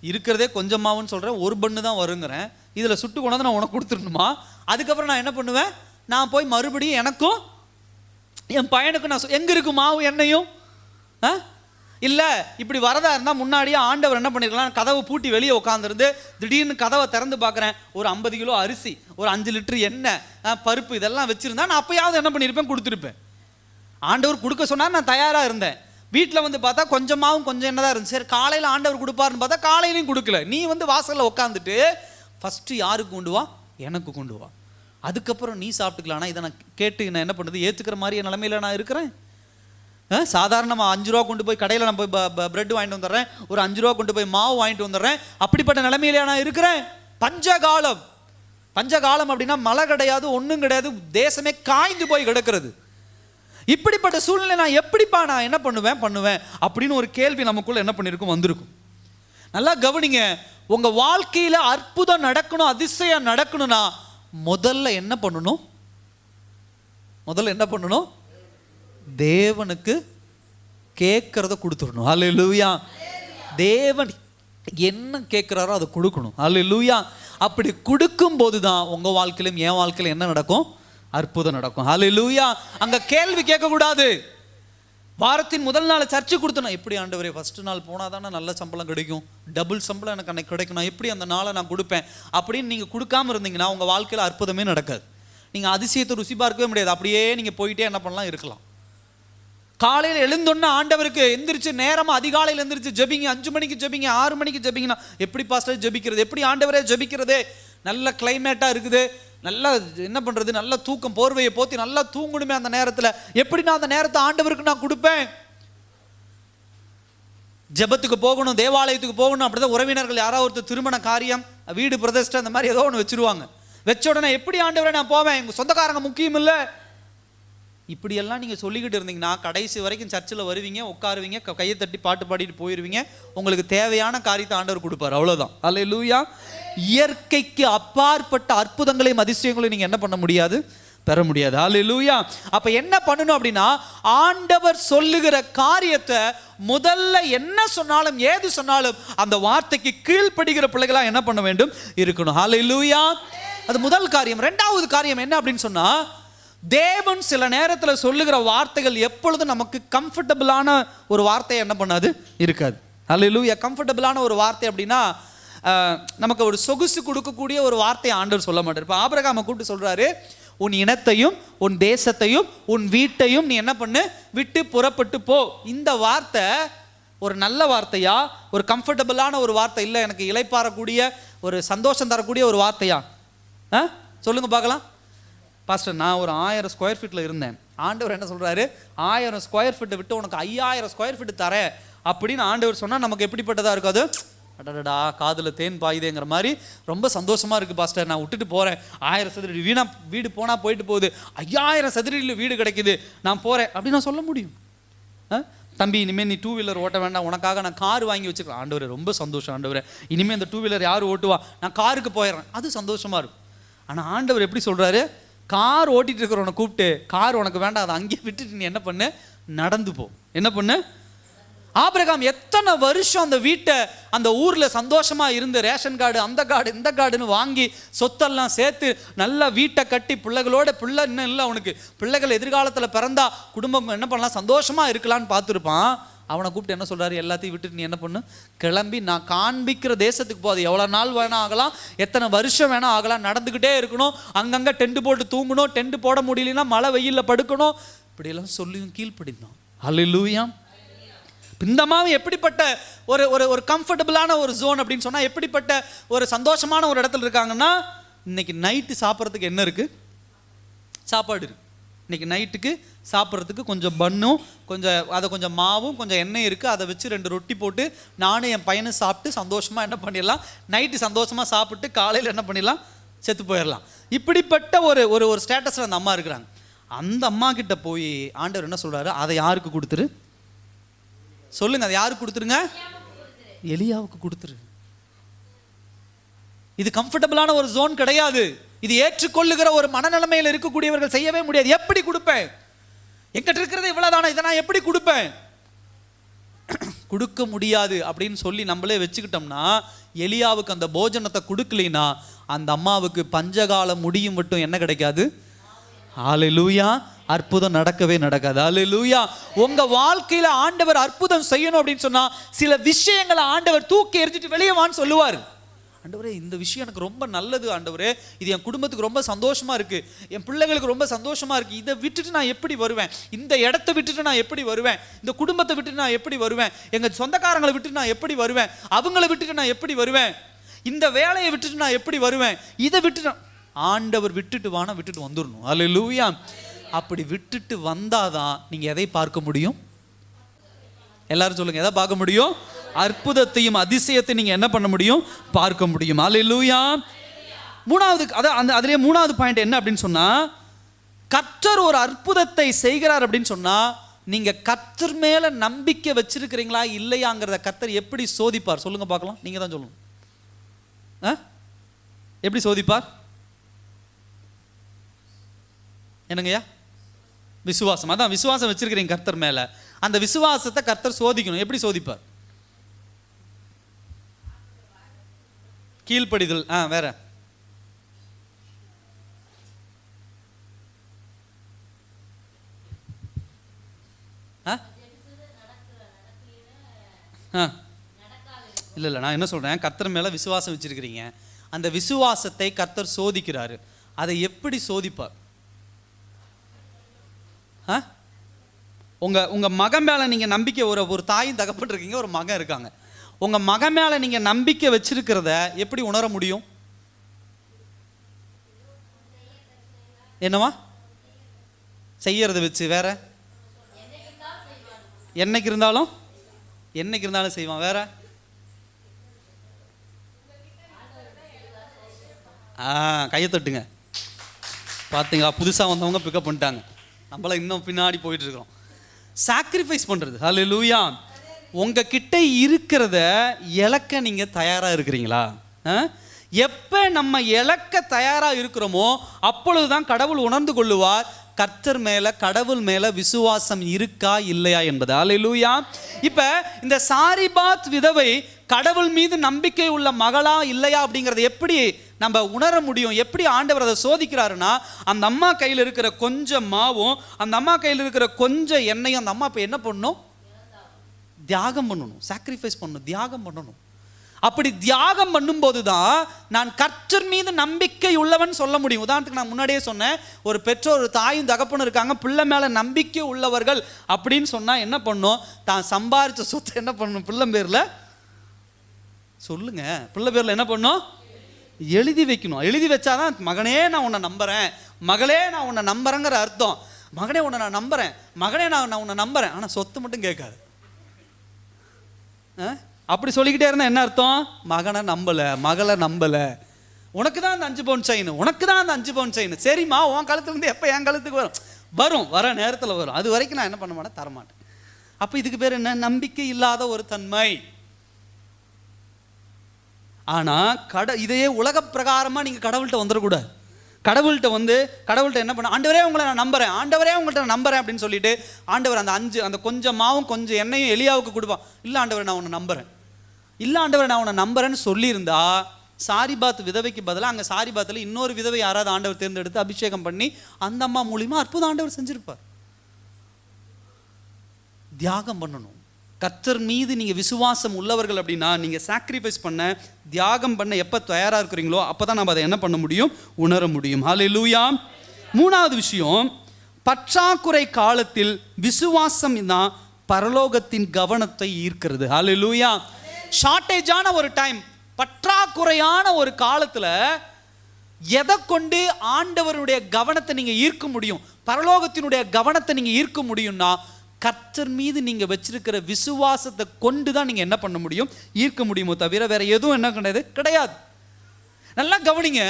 இருக்கிறதே கொஞ்சமாவுன்னு சொல்கிறேன், ஒரு பண்ணு தான் வருங்கிறேன், இதில் சுட்டு கொண்டாந்து நான் உனக்கு கொடுத்துடணுமா? அதுக்கப்புறம் நான் என்ன பண்ணுவேன்? நான் போய் மறுபடியும் எனக்கும் என் பையனுக்கும் நான் எங்கே இருக்கு மாவு எண்ணெயும்? இல்லை இப்படி வரதா இருந்தால் முன்னாடியே ஆண்டவர் என்ன பண்ணிருக்கலாம், கதவை பூட்டி வெளியே உட்காந்துருந்து திடீர்னு கதவை திறந்து பார்க்குறேன், ஒரு 50 கிலோ அரிசி, ஒரு 5 லிட்டர் எண்ணெய், பருப்பு இதெல்லாம் வச்சுருந்தா நான் அப்போயாவது என்ன பண்ணியிருப்பேன், கொடுத்துருப்பேன். ஆண்டவர் கொடுக்க சொன்னார், நான் தயாராக இருந்தேன். வீட்டில் வந்து பார்த்தா கொஞ்சமாவும் கொஞ்சம் என்ன தான் இருந்துச்சு. சரி காலையில் ஆண்டவர் கொடுப்பாருன்னு பார்த்தா காலையிலையும் கொடுக்கல. நீ வந்து வாசலில் உட்காந்துட்டு ஃபஸ்ட்டு யாருக்கு கொண்டு வா? எனக்கு கொண்டு வா, அதுக்கப்புறம் நீ சாப்பிட்டுக்கலாம். ஆனால் இதை நான் கேட்டு நான் என்ன பண்ணுறது, ஏற்றுக்கிற மாதிரி என் நிலைமையில் நான் இருக்கிறேன். சாதாரணமாக 5 ரூபா கொண்டு போய் கடையில் நான் போய் பிரெட் வாங்கிட்டு வந்துடுறேன், ஒரு 5 ரூபா கொண்டு போய் மாவு வாங்கிட்டு வந்துடுறேன். அப்படிப்பட்ட நிலைமையிலே நான் இருக்கிறேன். பஞ்சகாலம் அப்படின்னா மழை கிடையாது, ஒன்றும் கிடையாது, தேசமே காய்ந்து போய் கிடக்கிறது. இப்படிப்பட்ட சூழ்நிலை நான் எப்படிப்பா நான் என்ன பண்ணுவேன் அப்படின்னு ஒரு கேள்வி நமக்குள்ள என்ன பண்ணிருக்கும், வந்திருக்கும். நல்லா கவனிங்க, உங்க வாழ்க்கையில அற்புதம் நடக்கணும், அதிசயம் நடக்கணும்னா முதல்ல என்ன பண்ணணும்? தேவனுக்கு கேட்கறத கொடுத்துடணும். ஹல்லேலூயா. தேவன் என்ன கேட்கிறாரோ அதை கொடுக்கணும். ஹல்லேலூயா. அப்படி கொடுக்கும் போது தான் உங்க வாழ்க்கையிலும் என் வாழ்க்கையில என்ன நடக்கும்? அற்புதம் நடக்கும். ஹல்லேலூயா. அங்க கேள்வி கேட்கக்கூடாது. வாரத்தின் முதல் நாள் சர்ச்சு கொடுத்தணும், எப்படி ஆண்டவரே ஃபர்ஸ்ட் நாள் போனால் தானே நல்ல சம்பளம் கிடைக்கும், டபுள் சம்பளம் எனக்கு அன்னைக்கு கிடைக்கும், நான் எப்படி அந்த நாளை நான் கொடுப்பேன் அப்படின்னு நீங்கள் கொடுக்காம இருந்தீங்கன்னா உங்கள் வாழ்க்கையில் அற்புதமே நடக்காது. நீங்கள் அதிசயத்தை ருசி பார்க்கவே முடியாது. அப்படியே நீங்கள் போயிட்டே என்ன பண்ணலாம், இருக்கலாம். காலையில் எழுந்தோன்னா ஆண்டவருக்கு எந்திரிச்சு நேரமாக அதிகாலையில் எந்திரிச்சு ஜெபிங்க, 5 மணிக்கு ஜெபிங்க, 6 மணிக்கு ஜெபிங்கன்னா எப்படி பாஸ்டர் ஜெபிக்கிறது, எப்படி ஆண்டவரே ஜெபிக்கிறதே? நல்ல கிளைமேட்டாக இருக்குது, நல்லா என்ன பண்ணுறது, நல்ல தூக்கம், போர்வையை போத்தி நல்லா தூங்கணுமே அந்த நேரத்தில், எப்படி நான் அந்த நேரத்தை ஆண்டவருக்கு நான் கொடுப்பேன்? ஜெபத்துக்கு போகணும், தேவாலயத்துக்கு போகணும், அப்படிதான் உறவினர்கள் யாராவது ஒருத்தர் திருமண காரியம், வீடு பிரதிஷ்டை, அந்த மாதிரி ஏதோ ஒன்று வச்சுருவாங்க. வச்ச உடனே எப்படி ஆண்டவரை நான் போவேன், எங்கள் சொந்தக்காரங்க முக்கியம் இல்லை, இப்படியெல்லாம் நீங்கள் சொல்லிக்கிட்டு இருந்தீங்கன்னா கடைசி வரைக்கும் சர்ச்சில் வருவீங்க, உட்காருவீங்க, கையை தட்டி பாட்டு பாடிட்டு போயிடுவீங்க. உங்களுக்கு தேவையான காரியத்தை ஆண்டவர் கொடுப்பார், அவ்வளோதான். அல்லேலூயா. இயற்கைக்கு அப்பாற்பட்ட அற்புதங்களையும் அதிசயங்களையும் நீங்கள் என்ன பண்ண முடியாது, பெற முடியாது. அல்லேலூயா. அப்போ என்ன பண்ணணும் அப்படின்னா, ஆண்டவர் சொல்லுகிற காரியத்தை முதல்ல என்ன சொன்னாலும் ஏது சொன்னாலும் அந்த வார்த்தைக்கு கீழ்ப்படுகிற பிள்ளைகளாக என்ன பண்ண வேண்டும், இருக்கணும். அல்லேலூயா. அது முதல் காரியம். 2வது காரியம் என்ன அப்படின்னு சொன்னா, தேவன் சில நேரத்தில் சொல்லுகிற வார்த்தைகள் எப்பொழுதும் நமக்கு கம்ஃபர்டபுளான ஒரு வார்த்தையை என்ன பண்ணாது, இருக்காது. அல்லேலூயா. கம்ஃபர்டபுளான ஒரு வார்த்தை அப்படின்னா நமக்கு ஒரு சொகுசு கொடுக்கக்கூடிய ஒரு வார்த்தையை ஆண்டவர் சொல்ல மாட்டார். இப்போ ஆபிரகாமை கூப்பிட்டு சொல்றாரு, உன் இனத்தையும் உன் தேசத்தையும் உன் வீட்டையும் நீ என்ன பண்ணு, விட்டு புறப்பட்டு போ. இந்த வார்த்தை ஒரு நல்ல வார்த்தையா, ஒரு கம்ஃபர்டபுளான ஒரு வார்த்தை இல்லை, எனக்கு இளைப்பாறக்கூடிய ஒரு சந்தோஷம் தரக்கூடிய ஒரு வார்த்தையா? சொல்லுங்க பார்க்கலாம். பாஸ்டர் நான் ஒரு 1000 ஸ்கொயர் ஃபீட்டில் இருந்தேன், ஆண்டவர் என்ன சொல்கிறாரு, 1000 ஸ்கொயர் ஃபீட்டை விட்டு உனக்கு 5000 ஸ்கொயர் ஃபீட்டு தரேன் அப்படின்னு ஆண்டவர் சொன்னால் நமக்கு எப்படிப்பட்டதாக இருக்காது? அடடா காதில் தேன் பாயுதேங்கிற மாதிரி ரொம்ப சந்தோஷமாக இருக்குது பாஸ்டர், நான் விட்டுட்டு போகிறேன், 1000 சதுரடி வீடு போனால் போயிட்டு போகுது, 5000 சதுரடியில் வீடு கிடைக்குது, நான் போகிறேன் அப்படின்னு நான் சொல்ல முடியும்? தம்பி இனிமேல் நீ 2 வீலர் ஓட்ட வேண்டாம், உனக்காக நான் கார் வாங்கி வச்சுக்கலாம். ஆண்டவரே ரொம்ப சந்தோஷம் ஆண்டவரே, இனிமேல் இந்த 2 வீலர் யார் ஓட்டுவா, நான் காருக்கு போயிடுறேன், அது சந்தோஷமாக இருக்கும். ஆனால் ஆண்டவர் எப்படி சொல்கிறாரு, கார் ஓட்டிகிட்டு இருக்கிறவனை கூப்பிட்டு, கார் உனக்கு வேண்டாம், அதை அங்கேயே விட்டுட்டு நீ என்ன பண்ணு, நடந்து போ. என்ன பண்ணு? ஆபிரகாம் எத்தனை வருஷம் அந்த வீட்டை அந்த ஊரில் சந்தோஷமாக இருந்து ரேஷன் கார்டு அந்த கார்டு இந்த கார்டுன்னு வாங்கி சொத்தெல்லாம் சேர்த்து நல்லா வீட்டை கட்டி பிள்ளைகளோட, பிள்ளை இன்னும் இல்லை அவனுக்கு, பிள்ளைகள் எதிர்காலத்தில் பிறந்தா குடும்பம் என்ன பண்ணலாம், சந்தோஷமாக இருக்கலான்னு பார்த்துருப்பான். அவனை கூப்பிட்டு என்ன சொல்கிறாரு, எல்லாத்தையும் விட்டுட்டு நீ என்ன பண்ணு, கிளம்பி நான் காண்பிக்கிற தேசத்துக்கு போகுது, எவ்வளோ நாள் வேணால் ஆகலாம், எத்தனை வருஷம் வேணால் ஆகலாம், நடந்துக்கிட்டே இருக்கணும், அங்கங்கே டென்ட் போட்டு தூங்கணும், டென்ட் போட முடியலன்னா மழை வெயிலில் படுக்கணும், இப்படியெல்லாம் சொல்லியும் கீழ்ப்படிந்தான். அல்லேலூயா. இந்த மாதிரி எப்படிப்பட்ட ஒரு ஒரு ஒரு கம்ஃபர்டபுளான ஒரு ஜோன் அப்படின்னு சொன்னால், எப்படிப்பட்ட ஒரு சந்தோஷமான ஒரு இடத்துல இருக்காங்கன்னா, இன்னைக்கு நைட்டு சாப்பிட்றதுக்கு என்ன இருக்குது, சாப்பாடு இருக்குது. இன்னைக்கு நைட்டுக்கு சாப்பிட்றதுக்கு கொஞ்சம் பன்னும் கொஞ்சம் அதை கொஞ்சம் மாவும் கொஞ்சம் எண்ணெய் இருக்குது, அதை வச்சு 2 ரொட்டி போட்டு நானும் என் பையனும் சாப்பிட்டு சந்தோஷமாக என்ன பண்ணிடலாம், நைட்டு சந்தோஷமாக சாப்பிட்டு காலையில் என்ன பண்ணிடலாம், செத்து போயிடலாம். இப்படிப்பட்ட ஒரு ஒரு ஒரு ஸ்டேட்டஸில் அந்த அம்மா இருக்கிறாங்க. அந்த அம்மா கிட்ட போய் ஆண்டவர் என்ன சொல்கிறாரு, அதை யாருக்கு கொடுத்துரு சொல்லுங்க, அதை யாருக்கு கொடுத்துருங்க, எலியாவுக்கு கொடுத்துரு. இது கம்ஃபர்டபுளான ஒரு ஜோன் கிடையாது. இது ஏற்றுக்கொள்ளுகிற ஒரு மனநிலைமையில் இருக்கக்கூடியவர்கள் செய்யவே முடியாது. எப்படி கொடுப்பேன், எங்கிட்ட இருக்கிறது இவ்வளவுதானா, இதை நான் எப்படி கொடுப்பேன், கொடுக்க முடியாது அப்படின்னு சொல்லி நம்மளே வச்சுக்கிட்டோம்னா, எலியாவுக்கு அந்த போஜனத்தை கொடுக்கலைன்னா அந்த அம்மாவுக்கு பஞ்சகாலம் முடியும் மட்டும் என்ன கிடைக்காது, ஹல்லேலூயா, அற்புதம் நடக்கவே நடக்காது. ஹல்லேலூயா. உங்க வாழ்க்கையில ஆண்டவர் அற்புதம் செய்யணும் அப்படின்னு சொன்னா சில விஷயங்களை ஆண்டவர் தூக்கி எறிஞ்சிட்டு வெளியே வான்னு சொல்லுவார். ஆண்டவரே இந்த விஷயம் எனக்கு ரொம்ப நல்லது ஆண்டவரே, இது என் குடும்பத்துக்கு ரொம்ப சந்தோஷமா இருக்கு, என் பிள்ளைகளுக்கு ரொம்ப சந்தோஷமா இருக்கு, இதை விட்டுட்டு நான் எப்படி வருவேன், இந்த இடத்த விட்டுட்டு நான் எப்படி வருவேன், இந்த குடும்பத்தை விட்டுட்டு நான் எப்படி வருவேன், எங்க சொந்தக்காரங்களை விட்டுட்டு நான் எப்படி வருவேன், அவங்கள விட்டுட்டு நான் எப்படி வருவேன், இந்த வேலையை விட்டுட்டு நான் எப்படி வருவேன், இதை விட்டுட்டு ஆண்டவர் விட்டுட்டு வானா விட்டுட்டு வந்துடணும். ஹல்லேலூயா. அப்படி விட்டுட்டு வந்தாதான் நீங்க எதை பார்க்க முடியும், எல்லாரும் சொல்லுங்க, எதை பார்க்க முடியும், அற்புதத்தையும் அதிசயத்தையும் நீங்க என்ன பண்ண முடியும், பார்க்க முடியும். ஹல்லேலூயா. மூணாவது அதுலயே மூணாவது பாயிண்ட் என்ன அப்படின்னு சொன்னா, கர்த்தர் ஒரு அற்புதத்தை செய்கிறார் அப்படின்னு சொன்னா நீங்க கர்த்தர் மேல நம்பிக்கை வச்சிருக்கிறீங்களா இல்லையாங்கிறத கர்த்தர் எப்படி சோதிப்பார் சொல்லுங்க பார்க்கலாம், நீங்க தான் சொல்லணும். எப்படி சோதிப்பார், என்னங்கய்யா, விசுவாசம். அதான் விசுவாசம் வச்சிருக்கிறீங்க கர்த்தர் மேல, அந்த விசுவாசத்தை கர்த்தர் சோதிக்கணும். எப்படி சோதிப்பார், கீழ்ப்படிதல். வேற இல்லை நான் என்ன சொல்றேன், கர்த்தர் மேல விசுவாசம் வச்சிருக்கிறீங்க, அந்த விசுவாசத்தை கர்த்தர் சோதிக்கிறாரு. அதை எப்படி சோதிப்பார், உங்க மகன் மேல நீங்க நம்பிக்கை, ஒரு தாயும் தகப்பன் இருக்கீங்க, ஒரு மகன் இருக்காங்க, உங்க மகன் மேல நீங்க நம்பிக்கை வச்சிருக்கிறத எப்படி உணர முடியும், என்னவா செய்யறத வச்சு, வேற என்னைக்கு இருந்தாலும் செய்வான், வேற கையை தட்டுங்க, பார்த்தீங்களா, புதுசாக வந்தவங்க பிக்கப் பண்ணிட்டாங்க, நம்மள இன்னும் பின்னாடி போயிட்டு இருக்கிறோம். சாக்ரிஃபைஸ் பண்றது. ஹல்லேலூயா. உங்ககிட்ட இருக்கிறத இழக்க நீங்க தயாரா இருக்கிறீங்களா? எப்ப நம்ம இழக்க தயாரா இருக்கிறோமோ அப்பொழுதுதான் கடவுள் உணர்ந்து கொள்ளுவார் கர்த்தர் மேல, கடவுள் மேல விசுவாசம் இருக்கா இல்லையா என்பது. ஹல்லேலூயா. இப்ப இந்த சாரிபாத் விதவை கடவுள் மீது நம்பிக்கை உள்ள மகளா இல்லையா அப்படிங்கறத எப்படி நம்ம உணர முடியும், எப்படி ஆண்டவர் அதை சோதிக்கிறாருன்னா, அந்த அம்மா கையில் இருக்கிற கொஞ்சம் மாவும் அந்த அம்மா கையில் இருக்கிற கொஞ்சம் எண்ணெயும் அந்த அம்மா இப்ப என்ன பண்ணணும், தியாகம் பண்ணணும், சாக்ரிஃபைஸ் பண்ணணும், தியாகம் பண்ணணும். அப்படி தியாகம் பண்ணும்போது தான் நான் கர்த்தர் மீது நம்பிக்கை உள்ளவன் சொல்ல முடியும். உதாரணத்துக்கு நான் முன்னாடியே சொன்னேன், ஒரு பெற்றோர், ஒரு தாயும் தகப்பனும் இருக்காங்க, பிள்ளை மேல நம்பிக்கை உள்ளவர்கள் அப்படின்னு சொன்னா என்ன பண்ணும், தான் சம்பாரிச்ச சொத்தை என்ன பண்ணணும், பிள்ளை பேர்ல சொல்லுங்க, பிள்ளை பேர்ல என்ன பண்ணும், எழுதி வைக்கணும். எழுதி வச்சாதான் மகனே நான் உன்னை நம்புறேன், மகளே நான் உன்னை நம்புறேங்கிற அர்த்தம். மகனே உன்னை நான் நம்புறேன், மகனே நான் உன்னை நம்புறேன், ஆனா சொத்து மட்டும் கேட்காது. அப்படி சொல்லிக்கிட்டே இருந்தா என்ன அர்த்தம், மகனை நம்பல, மகளை நம்பல, உனக்கு தான் அந்த 5 பவுன் செயின், உனக்கு தான் அந்த 5 பவுன் செயின், சரிம்மா உன் காலத்துல இருந்து எப்ப என் காலத்துக்கு வர நேரத்தில் வரும், அது வரைக்கும் நான் என்ன பண்ண மாட்டேன், தரமாட்டேன். அப்ப இதுக்கு பேர் என்ன, நம்பிக்கை இல்லாத ஒரு தன்மை. ஆனா இதையே உலக பிரகாரமா நீங்க கடவுள்கிட்ட வந்துடக்கூடாது. கடவுள்கிட்ட என்ன பண்ண, ஆண்டவரே உங்களை நான் நம்புறேன், ஆண்டவரே உங்கள்கிட்ட நான் நம்புறேன் அப்படின்னு சொல்லிட்டு ஆண்டவர் அந்த கொஞ்சம் மாவும் கொஞ்சம் எண்ணெயும் எலியாவுக்கு கொடுப்பான். இல்லை ஆண்டவர் நான் உன்னை நம்புறேன், இல்லை ஆண்டவர் நான் உன்னை நம்புறேன்னு சொல்லியிருந்தா சாரிபாத் விதவைக்கு பதிலாக அங்கே சாரிபாத்தில் இன்னொரு விதவை யாராவது ஆண்டவர் தேர்ந்தெடுத்து அபிஷேகம் பண்ணி அந்த அம்மா மூலியமா அற்புதம் ஆண்டவர் செஞ்சிருப்பார். தியாகம் பண்ணணும். கர்த்தர் மீது நீங்க விசுவாசம் உள்ளவர்கள் அப்படின்னா நீங்க சாக்ரிஃபைஸ் பண்ண, தியாகம் பண்ண எப்ப தயாரா இருக்கிறீங்களோ அப்பதான் நம்ம அதை என்ன பண்ண முடியும், உணர முடியும். ஹல்லேலூயா. மூணாவது விஷயம், பற்றாக்குறை காலத்தில் விசுவாசம் தான் பரலோகத்தின் கவனத்தை ஈர்க்கிறது. ஹல்லேலூயா. ஷார்ட்டேஜான ஒரு டைம், பற்றாக்குறையான ஒரு காலத்துல எதை கொண்டு ஆண்டவருடைய கவனத்தை நீங்க ஈர்க்க முடியும், பரலோகத்தினுடைய கவனத்தை நீங்க ஈர்க்க முடியும்னா கர்த்தர் மீது நீங்க வச்சிருக்கிற விசுவாசத்தை கொண்டு தான் நீங்க என்ன பண்ண முடியும், ஈர்க்க முடியுமோ தவிர வேற எதுவும் என்ன கிடையாது. நல்லா கவனிங்க,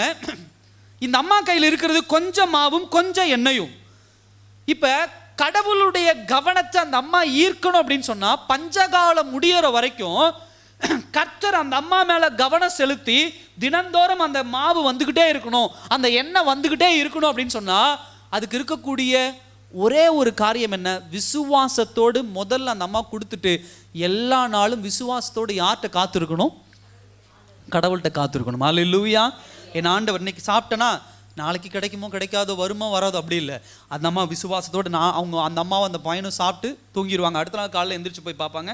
இந்த அம்மா கையில் இருக்கிறது கொஞ்சம் மாவும் கொஞ்சம் எண்ணெயும். இப்ப கடவுளுடைய கவனத்தை அந்த அம்மா ஈர்க்கணும் அப்படின்னு சொன்னா பஞ்சகாலம் முடியற வரைக்கும் கர்த்தர் அந்த அம்மா மேல கவனம் செலுத்தி தினந்தோறும் அந்த மாவு வந்துகிட்டே இருக்கணும், அந்த எண்ணெய் வந்துகிட்டே இருக்கணும் அப்படின்னு சொன்னா அதுக்கு இருக்கக்கூடிய ஒரே ஒரு காரியம் என்ன, விசுவாசத்தோடு முதல்ல அந்த அம்மா கொடுத்துட்டு எல்லா நாளும் விசுவாசத்தோடு யார்கிட்ட காத்திருக்கணும், கடவுள்கிட்ட காத்திருக்கணும். அல்லேலூயா. என் ஆண்டவர் இன்னைக்கு சாப்பிட்டேன்னா நாளைக்கு கிடைக்குமோ கிடைக்காதோ வருமோ வராதோ அப்படி இல்லை. அந்த அம்மா விசுவாசத்தோடு அந்த அம்மாவை அந்த பையனும் சாப்பிட்டு தூங்கிடுவாங்க. அடுத்த நாள் காலையில் எந்திரிச்சு போய் பார்ப்பாங்க,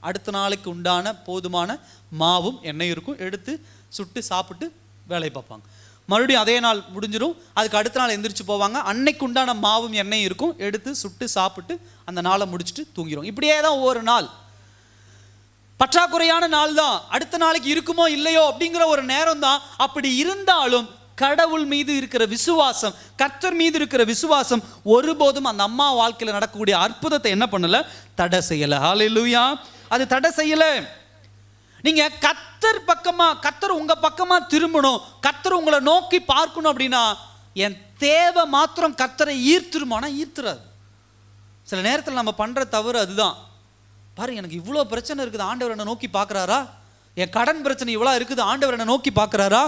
அடுத்த நாளைக்கு உண்டான போதுமான மாவும் எண்ணெய் இருக்கும், எடுத்து சுட்டு சாப்பிட்டு வேலையை பார்ப்பாங்க. மறுபடியும் அதே நாள் முடிஞ்சிடும், அதுக்கு அடுத்த நாள் எந்திரிச்சு போவாங்க, அன்னைக்கு உண்டான மாவும் எண்ணெய் இருக்கும், எடுத்து சுட்டு சாப்பிட்டு அந்த நாளை முடிச்சுட்டு தூங்கிடும். இப்படியே தான் ஒவ்வொரு நாள் பற்றாக்குறையான நாள் தான், அடுத்த நாளைக்கு இருக்குமோ இல்லையோ அப்படிங்கிற ஒரு நேரம் தான். அப்படி இருந்தாலும் கடவுள் மீது இருக்கிற விசுவாசம், கர்த்தர் மீது இருக்கிற விசுவாசம் ஒருபோதும் அந்த அம்மா வாழ்க்கையில் நடக்கக்கூடிய அற்புதத்தை என்ன பண்ணல, தடை செய்யல. ஹல்லேலூயா. அது தடை செய்யல. நீங்க கர்த்தர் பக்கமா, கர்த்தர் உங்க பக்கமா திரும்பணும், கர்த்தர் உங்களை நோக்கி பார்க்கணும் அப்படின்னா என் தேவை மாத்திரம் கர்த்தரை ஈர்த்துருமானா ஈர்த்துறாது. சில நேரத்தில் நம்ம பண்ற தவறு அதுதான். பாருங்க, எனக்கு இவ்வளோ பிரச்சனை இருக்குது, ஆண்டவர் என்னை நோக்கி பார்க்குறாரா? என் கடன் பிரச்சனை இவ்வளோ இருக்குது, ஆண்டவர் என்னை நோக்கி பார்க்குறாரா?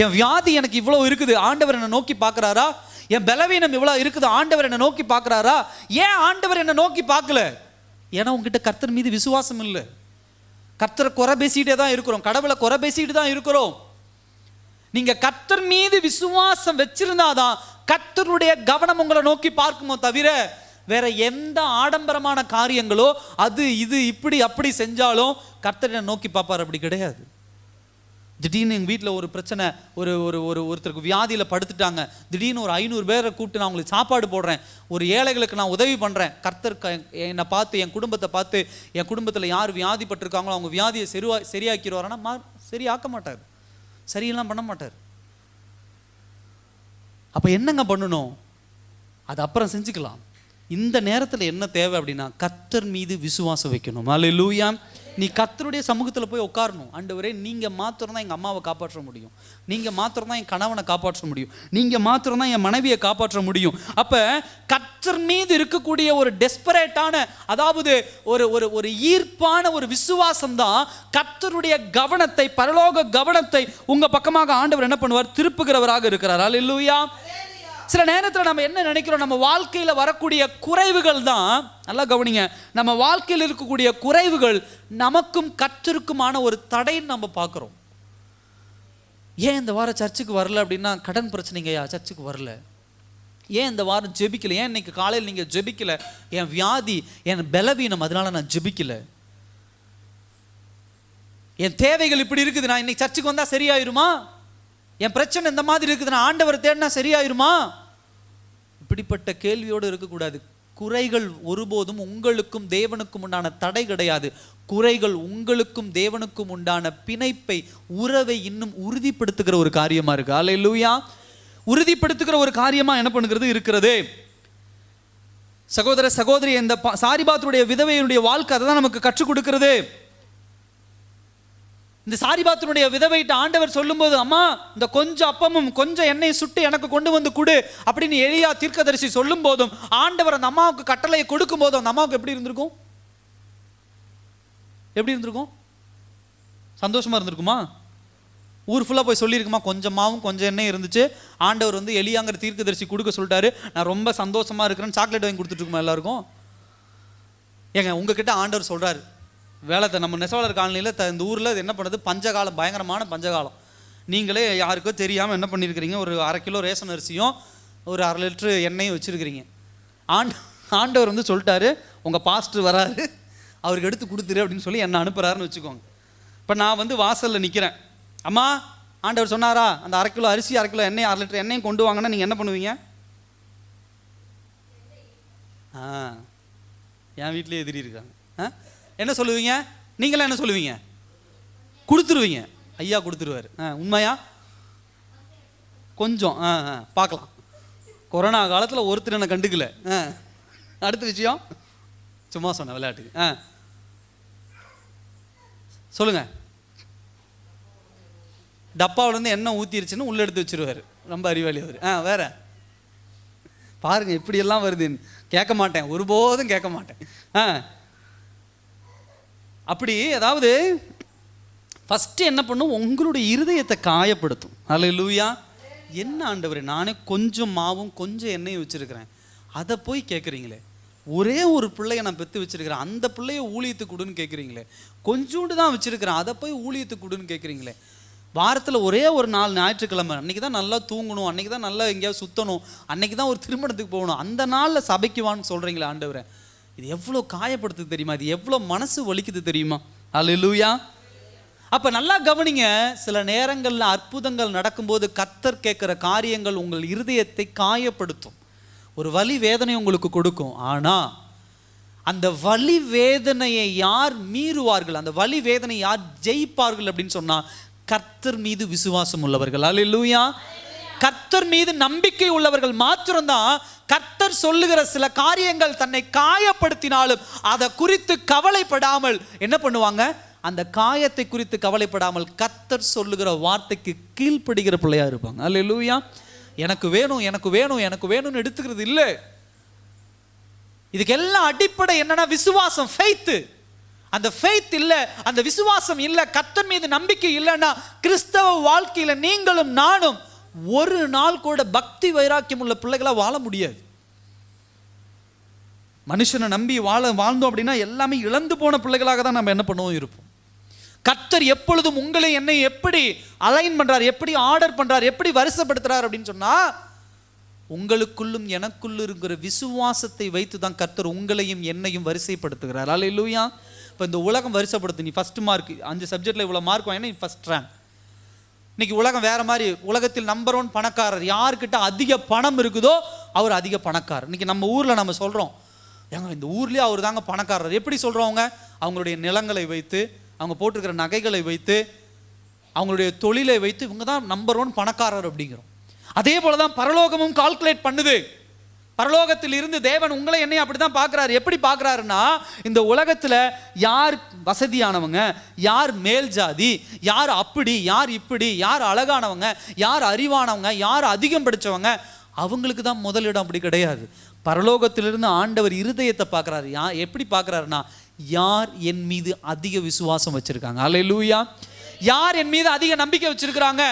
என் வியாதி எனக்கு இவ்வளோ இருக்குது, ஆண்டவர் என்னை நோக்கி பார்க்குறாரா? என் பலவீனம் இவ்வளோ இருக்குது, ஆண்டவர் என்னை நோக்கி பார்க்குறாரா? ஏன் ஆண்டவர் என்னை நோக்கி பார்க்கல? ஏன்னா உங்ககிட்ட கர்த்தர் மீது விசுவாசம் இல்லை. கர்த்தரை குறை பேசிகிட்டே தான் இருக்கிறோம், கடவுளை குறை பேசிட்டு தான் இருக்கிறோம். நீங்க கர்த்தர் மீது விசுவாசம் வச்சிருந்தாதான் கர்த்தருடைய கவனம் உங்களை நோக்கி பார்க்குமோ தவிர வேற எந்த ஆடம்பரமான காரியங்களோ அது இது இப்படி அப்படி செஞ்சாலும் கர்த்தரை நோக்கி பார்ப்பார் அப்படி கிடையாது. திடீர்னு எங்கள் வீட்டில் ஒரு பிரச்சனை, ஒருத்தருக்கு வியாதியில் படுத்துட்டாங்க, திடீர்னு ஒரு 500 பேரை கூப்பிட்டு நான் உங்களுக்கு சாப்பாடு போடுறேன், ஒரு ஏழைகளுக்கு நான் உதவி பண்ணுறேன், கர்த்தர் என்னை பார்த்து என் குடும்பத்தை பார்த்து என் குடும்பத்தில் யார் வியாதிப்பட்டிருக்காங்களோ அவங்க வியாதியை சரியாக்கிடுவாரன்னா சரியாக்க மாட்டார், சரியெல்லாம் பண்ண மாட்டார். அப்போ என்னங்க பண்ணணும்? அது அப்புறம் செஞ்சுக்கலாம். இந்த நேரத்தில் என்ன தேவை அப்படின்னா கர்த்தர் மீது விசுவாசம் வைக்கணும். அல்லேலூயா. நீ கர்த்தருடைய சமூகத்தில் போய் உட்காரணும். ஆண்டவரே, நீங்கள் மாத்திரம் தான் எங்கள் அம்மாவை காப்பாற்ற முடியும், நீங்கள் மாத்திரம் தான் என் கணவனை காப்பாற்ற முடியும், நீங்கள் மாத்திரம் தான் என் மனைவியை காப்பாற்ற முடியும். அப்போ கர்த்தர் மீது இருக்கக்கூடிய ஒரு டெஸ்பரேட்டான, அதாவது ஒரு ஈர்ப்பான ஒரு விசுவாசம் தான் கர்த்தருடைய கவனத்தை, பரலோக கவனத்தை உங்கள் பக்கமாக ஆண்டவர் என்ன பண்ணுவார், திருப்புகிறவராக இருக்கிறார். அல்லேலூயா. சில நேரத்தில் நம்ம என்ன நினைக்கிறோம், நம்ம வாழ்க்கையில் வரக்கூடிய குறைவுகள் தான், நல்லா கவனிங்க, நம்ம வாழ்க்கையில் இருக்கக்கூடிய குறைவுகள் நமக்கும் கர்த்தருக்குமான ஒரு தடைன்னு நம்ம பார்க்குறோம். ஏன் இந்த வாரம் சர்ச்சுக்கு வரல அப்படின்னா கடன் பிரச்சனைங்கய்யா, சர்ச்சுக்கு வரல. ஏன் இந்த வாரம் ஜெபிக்கல, ஏன் இன்னைக்கு காலையில் நீங்கள் ஜெபிக்கல, என் வியாதி, என் பலவீனம், அதனால நான் ஜெபிக்கல. என் தேவைகள் இப்படி இருக்குது, நான் இன்னைக்கு சர்ச்சுக்கு வந்தால் சரியாயிருமா? என் பிரச்சனை இந்த மாதிரி இருக்குது, நான் ஆண்டவர் தேடினா சரியாயிருமா? இப்படிப்பட்ட கேள்வியோடு இருக்கக்கூடாது. குறைகள் ஒருபோதும் உங்களுக்கும் தேவனுக்கும் உண்டான தடை கிடையாது. குறைகள் உங்களுக்கும் தேவனுக்கும் உண்டான பிணைப்பை, உறவை இன்னும் உறுதிப்படுத்துகிற ஒரு காரியமா இருக்கு. அல்லேலூயா. உறுதிப்படுத்துகிற ஒரு காரியமா என்ன பண்ணுகிறது இருக்கிறது. சகோதர சகோதரி, இந்த சாரிபாத்துடைய விதவையினுடைய வாழ்க்கை அதை தான் நமக்கு கற்றுக் கொடுக்கிறது. இந்த சாரிபாத்தினுடைய விதவையிட்ட ஆண்டவர் சொல்லும்போது, அம்மா இந்த கொஞ்சம் அப்பமும் கொஞ்சம் எண்ணெய் சுட்டு எனக்கு கொண்டு வந்து கொடு அப்படின்னு எலியா தீர்க்கதரிசி சொல்லும் போதும், ஆண்டவர் அந்த அம்மாவுக்கு கட்டளையை கொடுக்கும் போதும் அந்த அம்மாவுக்கு எப்படி இருந்திருக்கும்? எப்படி இருந்திருக்கும்? சந்தோஷமா இருந்திருக்குமா? ஊர் ஃபுல்லாக போய் சொல்லியிருக்குமா, கொஞ்சம் மாவும் கொஞ்சம் எண்ணெய் இருந்துச்சு, ஆண்டவர் வந்து எலியாங்கிற தீர்க்கதரிசி கொடுக்க சொல்லிட்டாரு, நான் ரொம்ப சந்தோஷமா இருக்கிறேன்னு சாக்லேட் வாங்கி கொடுத்துட்டு இருக்குமா எல்லாருக்கும்? ஏங்க, உங்ககிட்ட ஆண்டவர் சொல்றாரு, வேலை நம்ம நெசவாளர் காலனியில் இந்த ஊரில் என்ன பண்ணுறது, பஞ்சகாலம், பயங்கரமான பஞ்சகாலம். நீங்களே யாருக்கோ தெரியாமல் என்ன பண்ணியிருக்கிறீங்க, ஒரு 1/2 கிலோ ரேஷன் அரிசியும் ஒரு 1/2 லிட்டரு எண்ணெயும் வச்சுருக்கிறீங்க. ஆண்டவர் வந்து சொல்லிட்டாரு, உங்கள் பாஸ்டர் வராரு, அவருக்கு எடுத்து கொடுத்துரு அப்படின்னு சொல்லி என்னை அனுப்புகிறாருன்னு வச்சுக்கோங்க. இப்போ நான் வந்து வாசலில் நிற்கிறேன், அம்மா ஆண்டவர் சொன்னாரா அந்த 1/2 கிலோ அரிசி 1/2 கிலோ எண்ணெய் 1/2 லிட்டர் எண்ணெயும் கொண்டு வாங்கன்னா நீங்கள் என்ன பண்ணுவீங்க? என் வீட்டிலே எதிரி இருக்காங்க. என்ன சொல்லுவீங்க? நீங்களாம் என்ன சொல்லுவீங்க? கொடுத்துருவீங்க. ஐயா கொடுத்துருவாரு. உண்மையா? கொஞ்சம் பார்க்கலாம். கொரோனா காலத்தில் ஒருத்தர் என்ன கண்டுக்கல. அடுத்த விஷயம் சும்மா சொன்னேன் விளையாட்டுக்கு. சொல்லுங்க. டப்பாவிலேருந்து எண்ணெய் ஊற்றிருச்சுன்னு உள்ளே எடுத்து வச்சிருவார். ரொம்ப அறிவாளி அவர். வேற பாருங்க இப்படியெல்லாம் வருதுன்னு கேட்க மாட்டேன், ஒருபோதும் கேட்க மாட்டேன். அப்படி அதாவது ஃபஸ்ட்டு என்ன பண்ணும், உங்களுடைய இருதயத்தை காயப்படுத்தும். அல்லேலூயா. என்ன ஆண்டவரே, நானே கொஞ்சம் மாவும் கொஞ்சம் எண்ணெயும் வச்சுருக்கிறேன், அதை போய் கேட்குறீங்களே. ஒரே ஒரு பிள்ளைய நான் பெற்று வச்சுருக்கிறேன், அந்த பிள்ளைய ஊழியத்துக்கு கொடுன்னு கேட்குறீங்களே. கொஞ்சோண்டு தான் வச்சுருக்கிறேன், அதை போய் ஊழியத்துக்கு கொடுன்னு கேட்குறீங்களே. வாரத்தில் ஒரே ஒரு நாள் ஞாயிற்றுக்கிழமை, அன்றைக்கி தான் நல்லா தூங்கணும், அன்றைக்கி தான் நல்லா எங்கேயாவது சுற்றணும், அன்றைக்கி தான் ஒரு திருமணத்துக்கு போகணும், அந்த நாளில் சபைக்கு வான்னு சொல்கிறீங்களே ஆண்டவரே. இது எவ்வளோ காயப்படுத்துது தெரியுமா, இது எவ்வளோ மனசு வலிக்குது தெரியுமா. அல்லேலூயா. அப்போ நல்லா கவனிங்க, சில நேரங்களில் அற்புதங்கள் நடக்கும்போது கர்த்தர் கேட்குற காரியங்கள் உங்கள் இருதயத்தை காயப்படுத்தும், ஒரு வலி வேதனை உங்களுக்கு கொடுக்கும். ஆனால் அந்த வலி வேதனையை யார் மீறுவார்கள், அந்த வலி வேதனை யார் ஜெயிப்பார்கள் அப்படின்னு சொன்னால் கர்த்தர் மீது விசுவாசம் உள்ளவர்கள். அல்லேலூயா. கர்த்தர் மீது நம்பிக்கை உள்ளவர்கள் மாத்திரம்தான் கர்த்தர் சொல்லுகிற சில காரியங்கள் தன்னை காயப்படுத்தினாலும் அதை குறித்து கவலைப்படாமல் என்ன பண்ணுவாங்க, அந்த காயத்தை குறித்து கவலைப்படாமல் கர்த்தர் சொல்லுகிற வார்த்தைக்கு கீழ்ப்படுகிற பிள்ளையா இருப்பாங்க. அல்லேலூயா. எனக்கு வேணும் எனக்கு வேணும் எனக்கு வேணும்னு எடுத்துக்கிறது இல்லை. இதுக்கு எல்லாம் அடிப்படை என்னன்னா விசுவாசம், ஃபெய்த். அந்த ஃபெய்த் இல்லை, அந்த விசுவாசம் இல்லை, கர்த்தர் மீது நம்பிக்கை இல்லைன்னா கிறிஸ்தவ வாழ்க்கையில நீங்களும் நானும் ஒரு நாள் கூட பக்தி வைராக்கியம் உள்ள பிள்ளைகளா வாழ முடியாது. மனுஷனை நம்பி வாழ்ந்தோம் அப்படின்னா எல்லாமே இழந்து போன பிள்ளைகளாக தான் நம்ம என்ன பண்ணுவோம் இருப்போம். கர்த்தர் எப்பொழுதும் உங்களை என்னை எப்படி அலைன் பண்றார், எப்படி ஆர்டர் பண்றார், எப்படி வரிசைப்படுத்துறார் அப்படின்னு சொன்னா உங்களுக்குள்ளும் எனக்குள்ள இருக்கிற விசுவாசத்தை வைத்து தான் கர்த்தர் உங்களையும் என்னையும் வரிசைப்படுத்துகிறார். அல்லேலூயா. இப்போ இந்த உலகம் வரிசைப்படுத்து, நீ ஃபர்ஸ்ட் மார்க் 5 சப்ஜெக்டில் இவ்வளோ மார்க் வாங்கினா நீ ஃபர்ஸ்ட் ரேங்க். இன்னைக்கு உலகம் வேற மாதிரி. உலகத்தில் நம்பர் 1 பணக்காரர், யாருக்கிட்ட அதிக பணம் இருக்குதோ அவர் அதிக பணக்காரர். இன்னைக்கு நம்ம ஊரில் நம்ம சொல்கிறோம், ஏங்க இந்த ஊர்லேயே அவர் தாங்க பணக்காரர். எப்படி சொல்கிறவங்க, அவங்களுடைய நிலங்களை வைத்து, அவங்க போட்டிருக்கிற நகைகளை வைத்து, அவங்களுடைய தொழிலை வைத்து இவங்க தான் நம்பர் 1 பணக்காரர் அப்படிங்கிறோம். அதே போல தான் பரலோகமும் கால்குலேட் பண்ணுது. பரலோகத்தில் இருந்து தேவன் உங்களை என்னையும் அப்படி தான் பார்க்குறாரு. எப்படி பார்க்குறாருன்னா, இந்த உலகத்தில் யார் வசதியானவங்க, யார் மேல் ஜாதி, யார் அப்படி யார் இப்படி, யார் அழகானவங்க, யார் அறிவானவங்க, யார் அதிகம் படித்தவங்க, அவங்களுக்கு தான் முதலிடம். அப்படி கிடையாது. பரலோகத்திலிருந்து ஆண்டவர் இருதயத்தை பார்க்குறாரு. எப்படி பார்க்குறாருன்னா, யார் என் மீது அதிக விசுவாசம் வச்சுருக்காங்க. அல்லேலூயா. யார் என் மீது அதிக நம்பிக்கை வச்சிருக்கிறாங்க,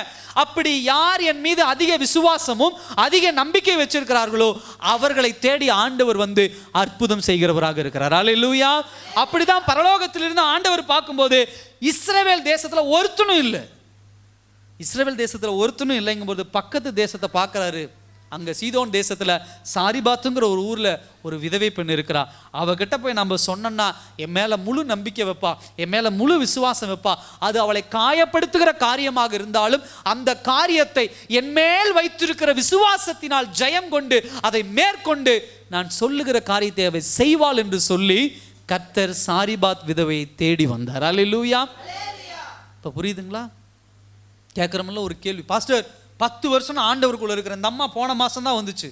அப்படி யார் என் மீது அதிக விசுவாசமும் அதிக நம்பிக்கை வச்சிருக்கிறார்களோ அவர்களை தேடி ஆண்டவர் வந்து அற்புதம் செய்கிறவராக இருக்கிறார். அல்லேலூயா. அப்படிதான் பரலோகத்திலிருந்து ஆண்டவர் பார்க்கும்போது இஸ்ரவேல் தேசத்துல ஒருத்தனும் இல்லை. இஸ்ரவேல் தேசத்துல ஒருத்தனும் இல்லைங்கும்போது பக்கத்து தேசத்தை பார்க்கறாரு. அங்கே சீதோன் தேசத்தில் சாரிபாத்துங்கிற ஒரு ஊரில் ஒரு விதவை பெண் இருக்கிறா. அவகிட்ட போய் நம்ம சொன்னோன்னா என் மேலே முழு நம்பிக்கை வைப்பா, என் மேலே முழு விசுவாசம் வைப்பா. அது அவளை காயப்படுத்துகிற காரியமாக இருந்தாலும் அந்த காரியத்தை என் மேல் வைத்திருக்கிற விசுவாசத்தினால் ஜெயம் கொண்டு அதை மேற்கொண்டு நான் சொல்லுகிற காரியத்தை அவள் செய்வாள் என்று சொல்லி கர்த்தர் சாரிபாத் விதவையை தேடி வந்தார். அல்லேலூயா. இப்போ புரியுதுங்களா? கேட்குறோம்ல ஒரு கேள்வி, பாஸ்டர் 10 வருஷம் ஆண்டவருக்குள்ள இருக்கிற இந்த அம்மா போன மாதம் தான் வந்துச்சு,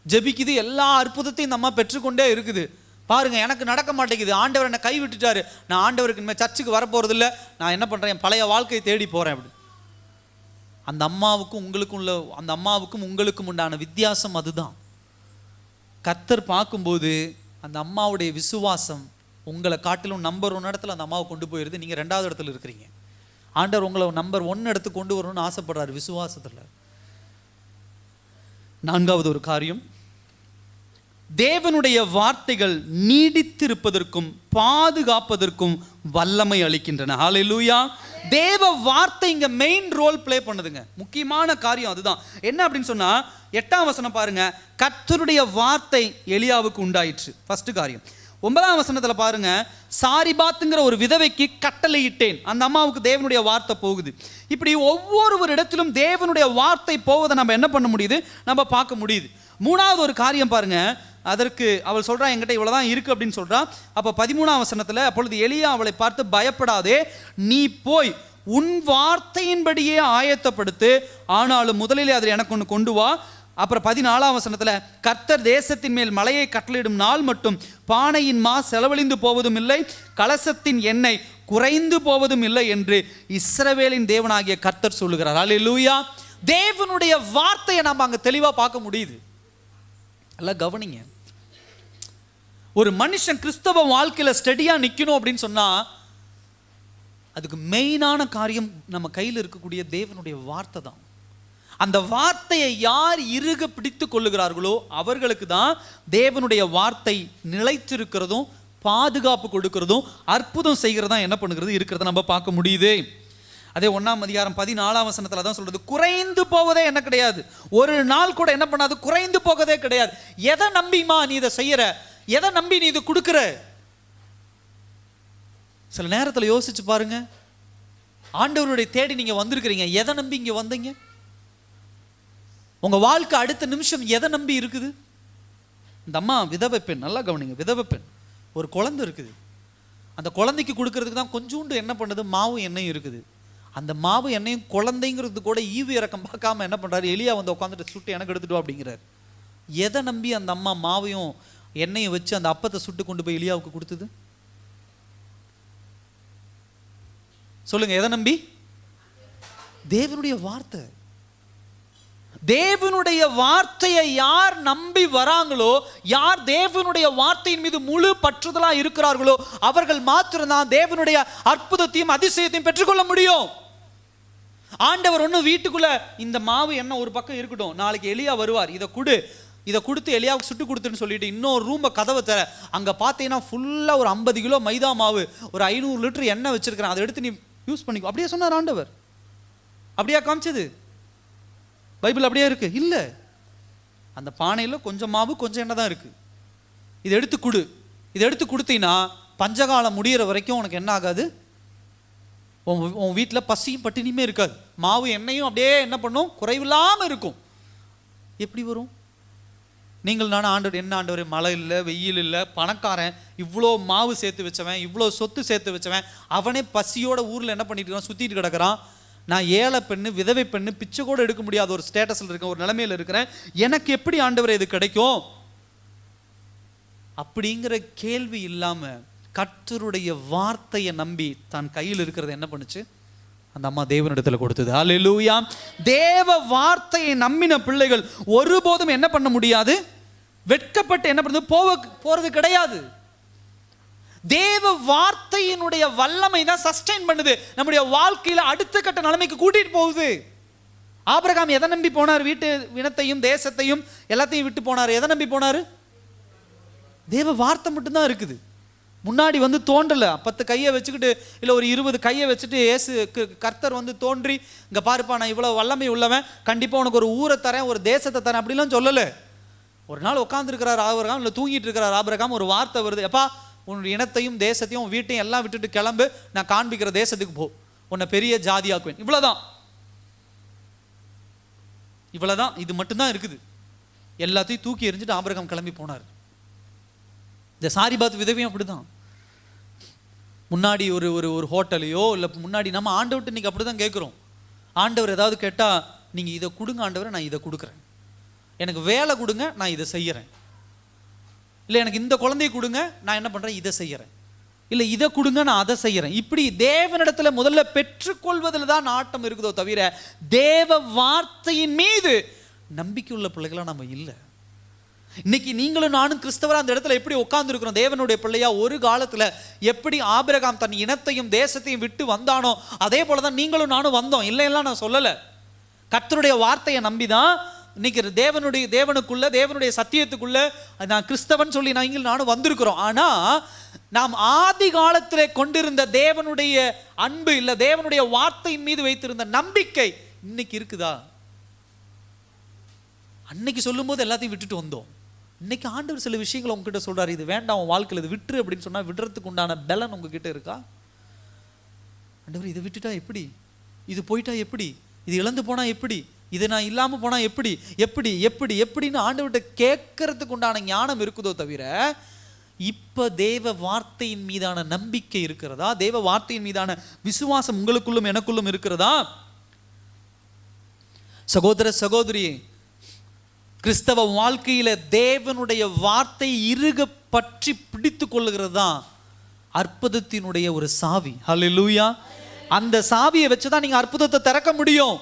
ஜெபிக்குது, எல்லா அற்புதத்தையும் இந்த அம்மா பெற்றுக்கொண்டே இருக்குது. பாருங்க, எனக்கு நடக்க மாட்டேங்குது, ஆண்டவர் என்னை கை விட்டுட்டாரு, நான் ஆண்டவருக்கு இனிமேல் சர்ச்சுக்கு வரப்போறது இல்லை, நான் என்ன பண்ணுறேன், என் பழைய வாழ்க்கையை தேடி போகிறேன் அப்படி. அந்த அம்மாவுக்கும் உங்களுக்கும் உண்டான வித்தியாசம் அதுதான். கர்த்தர் பார்க்கும்போது அந்த அம்மாவுடைய விசுவாசம் உங்களை காட்டிலும் நம்பர் 1 இடத்துல அந்த அம்மாவை கொண்டு போயிருது. நீங்கள் 2வது இடத்துல இருக்கிறீங்க. ஆண்டவர் உங்களை நம்பர் 1 இடத்துக்கு கொண்டு வரணும்னு ஆசைப்படுறாரு விசுவாசத்தில். 4வது ஒரு காரியம், தேவனுடைய வார்த்தைகள் நீடித்திருப்பதற்கும் பாதுகாப்பதற்கும் வல்லமை அளிக்கின்றன. ஹல்லேலூயா. தேவ வார்த்தை இங்க மெயின் ரோல் பிளே பண்ணுதுங்க. முக்கியமான காரியம் அதுதான். என்ன அப்படின்னு சொன்னா 8ஆம் வசனம் பாருங்க, கர்த்தருடைய வார்த்தை எலியாவுக்கு உண்டாயிற்று. ஃபர்ஸ்ட் காரியம். 9ஆம் வசனத்துல பாருங்க, சாரிபாத்துங்கிற ஒரு விதவைக்கு கட்டளையிட்டேன். அந்த அம்மாவுக்கு தேவனுடைய வார்த்தை போகுது. இப்படி ஒவ்வொரு இடத்திலும் தேவனுடைய வார்த்தை போவதை நம்ம என்ன பண்ண முடியுது, நம்ம பார்க்க முடியுது. 3வது ஒரு காரியம் பாருங்க, அதற்கு அவள் சொல்றா, என்கிட்ட இவ்வளவுதான் இருக்கு அப்படின்னு சொல்றா. அப்ப 13ஆம் வசனத்துல, அப்பொழுது எலியா அவளை பார்த்து, பயப்படாதே, நீ போய் உன் வார்த்தையின்படியே ஆயத்தப்படுத்து, ஆனாலும் முதலிலே அதில் எனக்கு ஒன்று கொண்டு வா, அப்புறம் 14ஆம் வசனத்துல, கர்த்தர் தேசத்தின் மேல் மலையை கட்டளையிடும் நாள் மட்டும் பானையின் மா செலவழிந்து போவதும் இல்லை, கலசத்தின் எண்ணெய் குறைந்து போவதும் இல்லை என்று இஸ்ரவேலின் தேவனாகிய கர்த்தர் சொல்லுகிறார். அல்லேலூயா. தேவனுடைய வார்த்தையை நம்ம அங்க தெளிவா பார்க்க முடியுது. எல்லாம் கவனிங்க. ஒரு மனுஷன் கிறிஸ்தவ வாழ்க்கையில ஸ்டெடியா நிக்கணும் அப்படின்னு சொன்னா அதுக்கு மெயினான காரியம் நம்ம கையில் இருக்கக்கூடிய தேவனுடைய வார்த்தை தான். அந்த வார்த்தையை யார் இறுக பிடித்து கொள்ளுகிறார்களோ அவர்களுக்கு தான் தேவனுடைய வார்த்தை நிலைத்திருக்கிறதும் பாதுகாப்பு கொடுக்கிறதும் அற்புதம் செய்கிறதா என்ன பண்ணுகிறது இருக்கிறத நம்ம பார்க்க முடியுது. அதே 1ஆம் அதிகாரம் 14ஆம் வசனத்துல தான் சொல்றது, குறைந்து போவதே என்ன கிடையாது. ஒரு நாள் கூட என்ன பண்ணாது, குறைந்து போவதே கிடையாது. எதை நம்பிமா நீ இதை செய்யற, எதை நம்பி நீ இது கொடுக்கிற? சில நேரத்தில் யோசிச்சு பாருங்க, ஆண்டவருடைய தேடி நீங்க வந்திருக்கிறீங்க, எதை நம்பி இங்க வந்தீங்க? உங்க வாழ்க்கை அடுத்த நிமிஷம் எதை நம்பி இருக்குது? இந்த அம்மா விதவை பெண், நல்லா கவனிங்க, விதவை பெண், ஒரு குழந்தை இருக்குது. அந்த குழந்தைக்கு கொடுக்கறதுக்கு தான் கொஞ்சோண்டு என்ன பண்ணுது, மாவு எண்ணெயும் இருக்குது. அந்த மாவு எண்ணெயும் குழந்தைங்கிறது கூட ஈவு இறக்கம் பார்க்காம என்ன பண்றாரு, எலியா வந்து உட்காந்துட்டு சுட்டு எனக்கு எடுத்துட்டு வா அப்படிங்கிறார். எதை நம்பி அந்த அம்மா மாவையும் எண்ணெயை வச்சு அந்த அப்பத்தை சுட்டு கொண்டு போய் எலியாவுக்கு கொடுத்தது? சொல்லுங்க, எதை நம்பி? தேவனுடைய வார்த்தை. தேவனுடைய வார்த்தையை யார் நம்பி வராங்களோ, யார் தேவனுடைய வார்த்தையின் மீது முழு பற்றுதலா இருக்கிறார்களோ அவர்கள் மாத்திரம்தான் தேவனுடைய அற்புதத்தையும் அதிசயத்தையும் பெற்றுக்கொள்ள முடியும். ஆண்டவர் ஒன்றும் வீட்டுக்குள்ள இந்த மாவு என்ன ஒரு பக்கம் இருக்கட்டும், நாளைக்கு எலியா வருவார், இதை கொடுத்து எலியாவுக்கு சுட்டு கொடுத்துன்னு சொல்லிட்டு இன்னொரு ரூமை கதவை தர, அங்கே பார்த்தீங்கன்னா ஃபுல்லாக ஒரு 50 கிலோ மைதா மாவு, ஒரு 500 லிட்டர் எண்ணெய் வச்சிருக்கிறேன், அதை எடுத்து நீ யூஸ் பண்ணிக்கோ. அப்படியே சொன்னார் ஆண்டவர்? அப்படியா காமிச்சது? பைபிள் அப்படியே இருக்கு? இல்லை. அந்த பானையில் கொஞ்சம் மாவு கொஞ்சம் எண்ணெய் தான் இருக்கு. இதை எடுத்து கொடு. இதை எடுத்து கொடுத்தீங்கன்னா பஞ்சகாலம் முடிகிற வரைக்கும் உனக்கு என்ன ஆகாது, உன் வீட்டில் பசியும் பட்டினியுமே இருக்காது. மாவு எண்ணெயும் அப்படியே என்ன பண்ணும், குறைவில்லாமல் இருக்கும். எப்படி வரும்? நீங்கள் நானும் ஆண்டவர், என்ன ஆண்டவர், மழை இல்லை, வெயில் இல்லை, பணக்காரன், இவ்வளோ மாவு சேர்த்து வச்சவன், இவ்வளோ சொத்து சேர்த்து வச்சவன், அவனே பசியோட ஊரில் என்ன பண்ணிட்டு இருக்கான், சுற்றிட்டு கிடக்கிறான். நான் ஏழை பெண்ணு, விதவை பெண்ணு, பிச்சை கூட எடுக்க முடியாத ஒரு ஸ்டேட்டஸில் இருக்கேன், ஒரு நிலைமையில் இருக்கிறேன், எனக்கு எப்படி ஆண்டவர் இது கிடைக்கும் அப்படிங்கிற கேள்வி இல்லாமல் கர்த்தருடைய வார்த்தையை நம்பி தான் கையில் இருக்கிறத என்ன பண்ணுச்சு, அந்த அம்மா தேவனிடத்துல கொடுத்தது. அல்லேலூயா. தேவ வார்த்தையை நம்பின பிள்ளைகள் ஒருபோதும் என்ன பண்ண முடியாது, வெட்கப்பட்டு என்ன பண்ணுது, போறது கிடையாது. தேவ வார்த்தையினுடைய வல்லமை தான் சஸ்டெயின் பண்ணுது, நம்முடைய வாழ்க்கையில அடுத்த கட்ட நிலைமைக்கு கூட்டிட்டு போகுது. ஆபிரகாம் எதை நம்பி போனார்? வீட்டு இனத்தையும் தேசத்தையும் எல்லாத்தையும் விட்டு போனார். எதை நம்பி போனாரு? தேவ வார்த்தை மட்டும்தான் இருக்குது. முன்னாடி வந்து தோன்றல, 10 கையை வச்சுக்கிட்டு இல்லை ஒரு 20 கையை வச்சுட்டு கர்த்தர் வந்து தோன்றி, இங்கே பாருப்பா நான் இவ்வளோ வல்லமை உள்ளவன், கண்டிப்பாக உனக்கு ஒரு ஊரை தரேன், ஒரு தேசத்தை தரேன் அப்படிலாம் சொல்லலை. ஒரு நாள் உட்காந்துருக்கிறார் ஆபிரகாம், இல்லை தூங்கிட்டு இருக்கிறார் ஆபிரகாம், ஒரு வார்த்தை வருது, எப்பா உன்னுடைய இனத்தையும் தேசத்தையும் வீட்டையும் எல்லாம் விட்டுட்டு கிளம்பு, நான் காண்பிக்கிற தேசத்துக்கு போ, உன்னை பெரிய ஜாதியாக்குவேன். இவ்வளோதான், இது மட்டும்தான் இருக்குது. எல்லாத்தையும் தூக்கி எறிஞ்சிட்டு ஆபிரகாம் கிளம்பி போனார். இந்த சாரிபாத் விதவையும் அப்படிதான். முன்னாடி ஒரு ஒரு ஹோட்டலையோ இல்லை முன்னாடி நம்ம ஆண்டவர்கிட்ட இன்னைக்கு அப்படி தான் கேட்குறோம். ஆண்டவர் ஏதாவது கேட்டால், நீங்கள் இதை கொடுங்க ஆண்டவரை, நான் இதை கொடுக்குறேன், எனக்கு வேலை கொடுங்க, நான் இதை செய்கிறேன், இல்லை எனக்கு இந்த குழந்தைய கொடுங்க, நான் என்ன பண்ணுறேன், இதை செய்கிறேன், இல்லை இதை கொடுங்க, நான் அதை செய்கிறேன். இப்படி தேவனிடத்தில் முதல்ல பெற்றுக்கொள்வதில் தான் நாட்டம் இருக்குதோ தவிர தேவ வார்த்தையின் மீது நம்பிக்கை உள்ள பிள்ளைகளாக நம்ம இல்லை. இன்னைக்கு நீங்களும் நானும் கிறிஸ்தவரா அந்த இடத்துல எப்படி உட்கார்ந்து இருக்கிறோம், தேவனுடைய பிள்ளையா? ஒரு காலத்துல எப்படி ஆபிரகாம் தன் இனத்தையும் தேசத்தையும் விட்டு வந்தானோ அதே போலதான் நீங்களும் நானும் வந்தோம். இல்லையெல்லாம் நான் சொல்லலை. கர்த்தருடைய வார்த்தையை நம்பிதான் இன்னைக்கு தேவனுக்குள்ள தேவனுடைய சத்தியத்துக்குள்ள நான் கிறிஸ்தவன் சொல்லி நானும் வந்திருக்கிறோம். ஆனா நாம் ஆதி காலத்திலே கொண்டிருந்த தேவனுடைய அன்பு இல்ல தேவனுடைய வார்த்தையின் மீது வைத்திருந்த நம்பிக்கை இன்னைக்கு இருக்குதா? அன்னைக்கு சொல்லும் போது எல்லாத்தையும் விட்டுட்டு வந்தோம். இன்னைக்கு ஆண்டவர் சில விஷயங்களை உங்ககிட்ட சொல்றாரு, இது வேண்டாம் உன் வாழ்க்கையில், இது விட்டுரு அப்படின்னு சொன்னா விடுறதுக்கு உண்டான பலன் உங்ககிட்ட இருக்கா? ஆண்டவர் இதை விட்டுட்டா எப்படி, இது போயிட்டா எப்படி, இது இழந்து போனா எப்படி, இதை நான் இல்லாம போனா எப்படி எப்படி எப்படி எப்படின்னு ஆண்டவர்கிட்ட கேட்கறதுக்கு உண்டான ஞானம் இருக்குதோ தவிர இப்ப தேவ வார்த்தையின் மீதான நம்பிக்கை இருக்கிறதா? தேவ வார்த்தையின் மீதான விசுவாசம் உங்களுக்குள்ளும் எனக்குள்ளும் இருக்கிறதா? சகோதர சகோதரியே, கிறிஸ்தவ வாழ்க்கையில தேவனுடைய வார்த்தை இறுக பற்றி பிடித்து கொள்ளுகிறது தான் அற்புதத்தினுடைய ஒரு சாவி. ஹல்லேலூயா. அந்த சாவியை வச்சுதான் நீங்க அற்புதத்தை திறக்க முடியும்.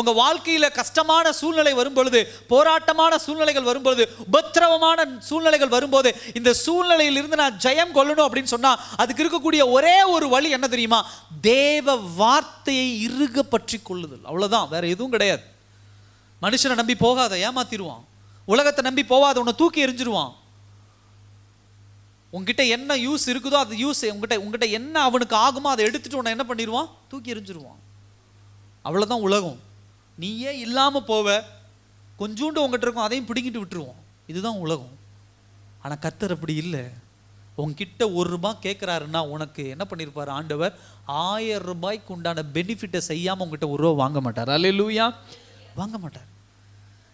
உங்க வாழ்க்கையில கஷ்டமான சூழ்நிலை வரும்பொழுது, போராட்டமான சூழ்நிலைகள் வரும்பொழுது, உபத்திரவமான சூழ்நிலைகள் வரும்போது, இந்த சூழ்நிலையில் இருந்து நான் ஜெயம் கொள்ளணும் அப்படின்னு சொன்னா அதுக்கு இருக்கக்கூடிய ஒரே ஒரு வழி என்ன தெரியுமா? தேவ வார்த்தையை இறுக பற்றி கொள்ளுதல். அவ்வளவுதான், வேற எதுவும் கிடையாது. மனுஷனை நம்பி போகாத, ஏமாத்திடுவான். உலகத்தை நம்பி போகாத, உன்னை தூக்கி எறிஞ்சிருவான். உங்ககிட்ட என்ன யூஸ் இருக்குதோ அது யூஸ், உங்ககிட்ட என்ன அவனுக்கு ஆகுமோ அதை எடுத்துட்டு உன்னை என்ன பண்ணிடுவான்? தூக்கி எறிஞ்சிருவான். அவ்வளவுதான் உலகம். நீயே இல்லாம போவ, கொஞ்சோண்டு உங்ககிட்ட இருக்கும், அதையும் பிடிங்கிட்டு விட்டுருவோம். இதுதான் உலகம். ஆனா கர்த்தர் அப்படி இல்லை. உங்ககிட்ட ₹1 கேட்கிறாருன்னா உனக்கு என்ன பண்ணிருப்பாரு ஆண்டவர்? 1000 ரூபாய்க்கு உண்டான பெனிஃபிட்டை செய்யாம உங்ககிட்ட ₹1 வாங்க மாட்டார். அல்லேலூயா. வாங்க மாட்டார்.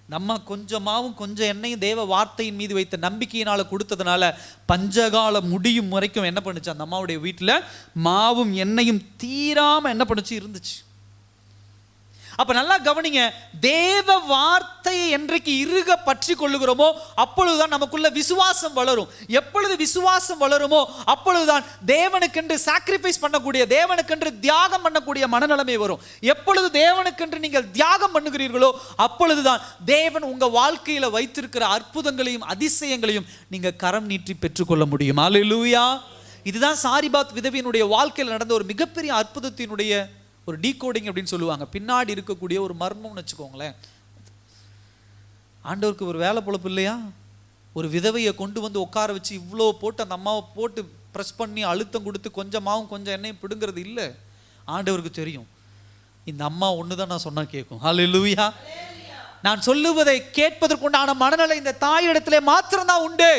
நம்ம கொஞ்சமாவும் கொஞ்சம் எண்ணெயும் தேவ வார்த்தையின் மீது வைத்த நம்பிக்கையினால கொடுத்ததுனால பஞ்சகால முடியும் வரைக்கும் என்ன பண்ணுச்சு? அந்த அம்மாவுடைய வீட்டில் மாவும் எண்ணெயும் தீராம என்ன பண்ணுச்சு? இருந்துச்சு. அப்ப நல்லா கவனிங்க, தேவ வார்த்தையை என்றைக்கு இறுக பற்றி கொள்ளுகிறோமோ அப்பொழுதுதான் நமக்குள்ள விசுவாசம் வளரும். எப்பொழுது விசுவாசம் வளருமோ அப்பொழுதுதான் தேவனுக்கென்று சாக்ரிஃபைஸ் பண்ணக்கூடிய, தேவனுக்கென்று தியாகம் பண்ணக்கூடிய மனநிலைமை வரும். எப்பொழுது தேவனுக்கென்று நீங்கள் தியாகம் பண்ணுகிறீர்களோ அப்பொழுதுதான் தேவன் உங்க வாழ்க்கையில வைத்திருக்கிற அற்புதங்களையும் அதிசயங்களையும் நீங்க கரம் நீட்டி பெற்றுக்கொள்ள முடியும். அல்லேலூயா. இதுதான் சாரிபாத் விதவியினுடைய வாழ்க்கையில் நடந்த ஒரு மிகப்பெரிய அற்புதத்தினுடைய ஒரு டீகோடிங் அப்படின்னு சொல்லுவாங்க. பின்னாடி இருக்கக்கூடிய ஒரு மர்மம்னு வச்சுக்கோங்களேன். ஆண்டவருக்கு ஒரு வேலை பொழப்பு இல்லையா? ஒரு விதவையை கொண்டு வந்து உட்கார வச்சு இவ்வளோ போட்டு அந்த அம்மாவை போட்டு ப்ரெஸ் பண்ணி அழுத்தம் கொடுத்து கொஞ்சமாவும் கொஞ்சம் எண்ணெயும் பிடுங்கிறது இல்லை. ஆண்டவருக்கு தெரியும், இந்த அம்மா ஒன்று தான் நான் சொன்னா கேட்கும். ஹல்லேலூயா. நான் சொல்லுவதை கேட்பதற்குண்டான மனநிலை இந்த தாய் இடத்துல மாத்திரம்தான் உண்டு.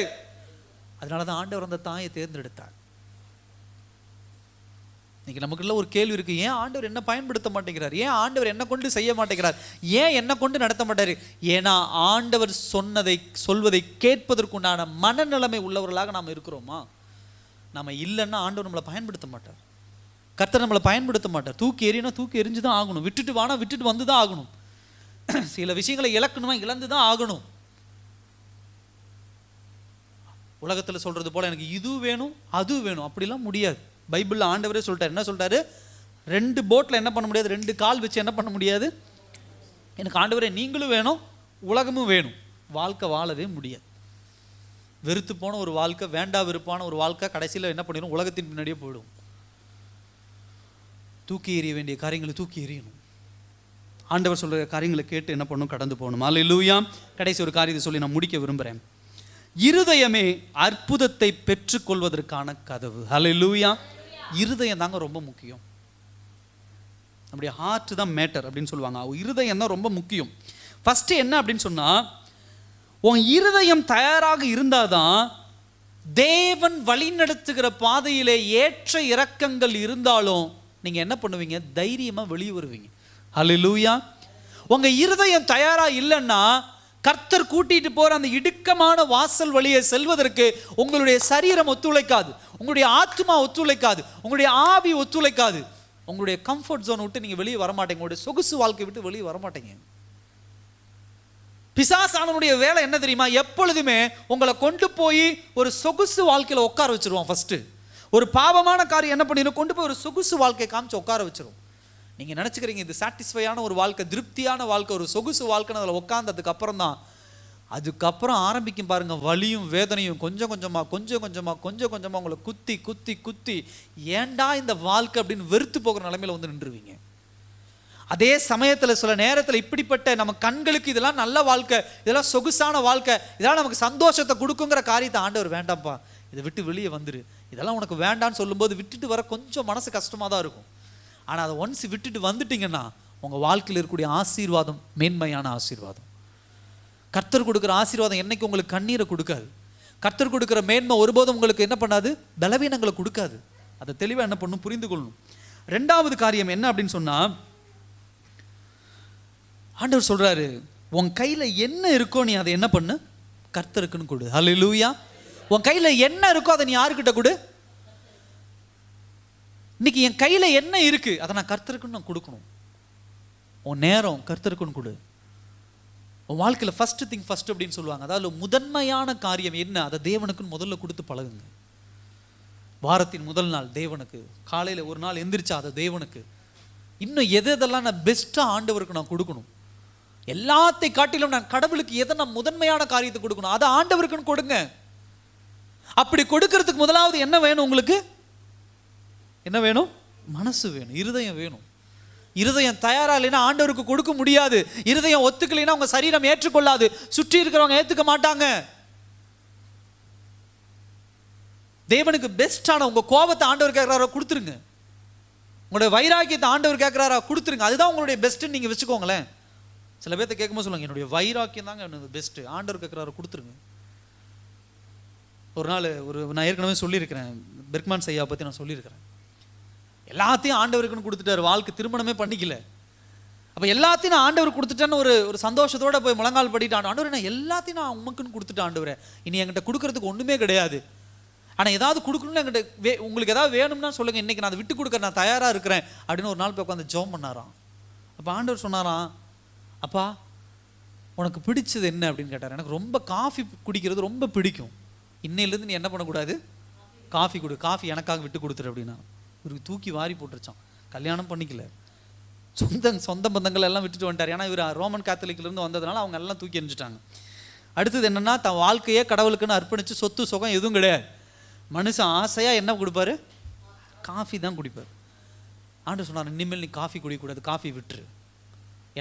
அதனால தான் ஆண்டவர் அந்த தாயை தேர்ந்தெடுத்தார். இன்னைக்கு நமக்குள்ள ஒரு கேள்வி இருக்கு, ஏன் ஆண்டவர் என்ன பயன்படுத்த மாட்டேங்கிறார்? ஏன் ஆண்டவர் என்ன கொண்டு செய்ய மாட்டேங்கிறார்? ஏன் என்ன கொண்டு நடத்த மாட்டாரு? ஏன்னா ஆண்டவர் சொல்வதை கேட்பதற்குண்டான மனநிலைமை உள்ளவர்களாக நாம் இருக்கிறோமா? நம்ம இல்லைன்னா ஆண்டவர் நம்மளை பயன்படுத்த மாட்டார். கர்த்தர் நம்மளை பயன்படுத்த மாட்டார். தூக்கி எறினா தூக்கி எரிஞ்சு தான் ஆகணும். விட்டுட்டு வானா விட்டுட்டு வந்து தான் ஆகணும். சில விஷயங்களை இழக்கணுமா இழந்து தான் ஆகணும். உலகத்தில் சொல்றது போல எனக்கு இது வேணும் அது வேணும் அப்படிலாம் முடியாது. பைபிள்ல ஆண்டவரே சொல்லிட்டாரு. என்ன சொல்லிட்டாரு? 2 போட்ல என்ன பண்ண முடியாது? 2 கால் வச்சு என்ன பண்ண முடியாது? எனக்கு ஆண்டவரே நீங்களும் வேணும் உலகமும் வேணும், வாழ்க்கை வாழவே முடியாது. வெறுத்து போன ஒரு வாழ்க்கை, வேண்டா வெறுப்பான ஒரு வாழ்க்கை கடைசியில் என்ன பண்ணிடும்? உலகத்தின் பின்னாடியே போயிடும். தூக்கி எறிய வேண்டிய காரியங்களை தூக்கி எறியணும். ஆண்டவர் சொல்ற காரியங்களை கேட்டு என்ன பண்ணணும்? கடந்து போகணும். அல்லேலூயா. கடைசி ஒரு காரியத்தை சொல்லி நான் முடிக்க விரும்புகிறேன். இருதயமே அற்புதத்தை பெற்றுக்கொள்வதற்கான கதவு. அல்லேலூயா. இருதயம் தாங்க ரொம்ப முக்கியம். நம்முடைய ஹார்ட் தான் மேட்டர் அப்படின்னு சொல்லுவாங்க. இருதயம் தான் ரொம்ப முக்கியம். ஃபர்ஸ்ட் என்ன அப்படின்னு சொன்னா, உன் இருதயம் தயாராக இருந்தாதான் தேவன் வழிநடத்துகிற பாதையிலே ஏற்ற இறக்கங்கள் இருந்தாலும் நீங்க என்ன பண்ணுவீங்க? தைரியமா வெளியே வருவீங்க. அல்லேலூயா. உங்க இருதயம் தயாரா இல்லைன்னா கர்த்தர் கூட்டிட்டு போற அந்த இடுக்கமான வாசல் வழியை செல்வதற்கு உங்களுடைய சரீரம் ஒத்துழைக்காது, உங்களுடைய ஆத்மா ஒத்துழைக்காது, உங்களுடைய ஆவி ஒத்துழைக்காது. உங்களுடைய கம்ஃபர்ட் ஜோன் விட்டு நீங்க வெளியே வரமாட்டீங்க. உங்களுடைய சொகுசு வாழ்க்கை விட்டு வெளியே வரமாட்டீங்க. பிசாசானவனுடைய வேலை என்ன தெரியுமா? எப்பொழுதுமே உங்களை கொண்டு போய் ஒரு சொகுசு வாழ்க்கையில உட்கார வச்சிருவான். ஃபர்ஸ்ட் ஒரு பாவமான காரியம் என்ன பண்ணிடும்? கொண்டு போய் ஒரு சொகுசு வாழ்க்கை காமிச்சு உட்கார வச்சிரும். நீங்க நினைச்சுக்கிறீங்க இது சாட்டிஸ்ஃபையான ஒரு வாழ்க்கை, திருப்தியான வாழ்க்கை, ஒரு சொகுசு வாழ்க்கைன்னு அதில் உட்கார்ந்ததுக்கு அப்புறம் தான் அதுக்கப்புறம் ஆரம்பிக்கும் பாருங்க வலியும் வேதனையும். கொஞ்சம் கொஞ்சமா உங்களை குத்தி குத்தி குத்தி ஏண்டா இந்த வாழ்க்கை அப்படின்னு வெறுத்து போகிற நிலைமையில வந்து நின்றுவீங்க. அதே சமயத்துல சில நேரத்துல இப்படிப்பட்ட நம்ம கண்களுக்கு இதெல்லாம் நல்ல வாழ்க்கை, இதெல்லாம் சொகுசான வாழ்க்கை, இதெல்லாம் நமக்கு சந்தோஷத்தை கொடுக்குங்கிற காரியத்தை ஆண்டவர் வேண்டாம்ப்பா இதை விட்டு வெளியே வந்துரு, இதெல்லாம் உனக்கு வேண்டான்னு சொல்லும்போது விட்டுட்டு வர கொஞ்சம் மனசு கஷ்டமா தான் இருக்கும். ஆனால் அதை ஒன்ஸ் விட்டுட்டு வந்துட்டீங்கன்னா உங்கள் வாழ்க்கையில் இருக்கக்கூடிய ஆசீர்வாதம் மேன்மையான ஆசீர்வாதம். கர்த்தர் கொடுக்குற ஆசீர்வாதம் என்னைக்கு உங்களுக்கு கண்ணீரை கொடுக்காது. கர்த்தர் கொடுக்குற மேன்மை ஒருபோதும் உங்களுக்கு என்ன பண்ணாது? பலவீனங்களை கொடுக்காது. அதை தெளிவாக என்ன பண்ணணும்? புரிந்து கொள்ளணும். 2வது காரியம் என்ன அப்படின்னு சொன்னா, ஆண்டவர் சொல்றாரு உன் கையில் என்ன இருக்கோ நீ அதை என்ன பண்ணு? கர்த்தருக்குன்னு கொடு. அல்லேலூயா. உன் கையில் என்ன இருக்கோ அதை நீ யாருக்கிட்ட கொடு? இன்னைக்கு என் கையில என்ன இருக்கு அதை நான் கர்த்தருக்குன்னு நான் கொடுக்கணும். உன் நேரம் கர்த்தருக்குன்னு கொடு. உன் வாழ்க்கையில் ஃபர்ஸ்ட் திங் ஃபர்ஸ்ட் அப்படின்னு சொல்லுவாங்க. அதாவது முதன்மையான காரியம் என்ன, அதை தேவனுக்குன்னு முதல்ல கொடுத்து பழகுங்க. வாரத்தின் முதல் நாள் தேவனுக்கு, காலையில் ஒரு நாள் எந்திரிச்சா அதை தேவனுக்கு, இன்னும் எதெல்லாம் நான் பெஸ்ட்டாக ஆண்டவருக்கு நான் கொடுக்கணும், எல்லாத்தையும் காட்டிலும் நான் கடவுளுக்கு எதை நான் முதன்மையான காரியத்தை கொடுக்கணும், அதை ஆண்டவருக்குன்னு கொடுங்க. அப்படி கொடுக்கறதுக்கு முதலாவது என்ன வேணும்? உங்களுக்கு என்ன வேணும்? மனசு வேணும், இருதயம் வேணும். இருதயம் தயாரா இல்லைன்னா ஆண்டவருக்கு கொடுக்க முடியாது. இருதயம் ஒத்துக்கலைன்னா உங்க சரீரம் ஏற்றுக்கொள்ளாது, சுற்றி இருக்கிறவங்க ஏத்துக்க மாட்டாங்க. தேவனுக்கு பெஸ்டான உங்க கோபத்தை ஆண்டவர் கேட்கிறாரா, கொடுத்துருங்க. உங்களுடைய வைராக்கியத்தை ஆண்டவர் கேட்கிறாரா, கொடுத்துருங்க. அதுதான் உங்களுடைய பெஸ்ட்ன்னு நீங்க வச்சுக்கோங்களேன். சில பேர்த்த கேட்கும்போது சொல்லுவாங்க, என்னுடைய வைராக்கியம் தாங்க எனக்கு பெஸ்ட், ஆண்டவர் கேட்கிறாரா, கொடுத்துருங்க. ஒரு நாள் நான் ஏற்கனவே சொல்லியிருக்கிறேன், பெர்க்மேன் ஐயா பற்றி நான் சொல்லியிருக்கிறேன். எல்லாத்தையும் ஆண்டவருக்குன்னு கொடுத்துட்டாரு, வாழ்க்கை திருமணமே பண்ணிக்கல. அப்போ எல்லாத்தையும் நான் ஆண்டவர் கொடுத்துட்டேன்னு ஒரு சந்தோஷத்தோட போய் முழங்கால் படிட்டு, ஆண்டவர் நான் எல்லாத்தையும் நான் உமக்குன்னு கொடுத்துட்டேன் ஆண்டவரே, இனி என்கிட்ட கொடுக்கறதுக்கு ஒன்றுமே கிடையாது, ஆனால் ஏதாவது கொடுக்கணும்னு என்கிட்ட உங்களுக்கு ஏதாவது வேணும்னா சொல்லுங்கள், இன்றைக்கி நான் அதை விட்டு கொடுக்க நான் தயாராக இருக்கிறேன் அப்படின்னு ஒரு நாள் போய் உட்காந்து ஜெபம் பண்ணாராம். அப்போ ஆண்டவர் சொன்னாராம், அப்பா உனக்கு பிடிச்சது என்ன அப்படின்னு கேட்டார். எனக்கு ரொம்ப காஃபி குடிக்கிறது ரொம்ப பிடிக்கும், இன்னையிலேருந்து நீ என்ன பண்ணக்கூடாது, காஃபி கொடு, காஃபி எனக்காக விட்டு கொடுத்துரு அப்படின்னா. இவருக்கு தூக்கி வாரி போட்டுருச்சான். கல்யாணம் பண்ணிக்கல, சொந்த பந்தங்கள் எல்லாம் விட்டுட்டு வந்துட்டார். ஏன்னா இவர் ரோமன் கேத்தலிக்லேருந்து வந்ததுனால அவங்க எல்லாம் தூக்கி எறிஞ்சிட்டாங்க. அடுத்தது என்னென்னா, தன் வாழ்க்கையே கடவுளுக்குன்னு அர்ப்பணித்து, சொத்து சுகம் எதுவும் கிடையாது, மனுஷன் ஆசையாக என்ன கொடுப்பாரு, காஃபி தான் குடிப்பார். ஆண்டவர் சொன்னார், இனிமேல் நீ காஃபி குடிக்கக்கூடாது, காஃபி விட்டுரு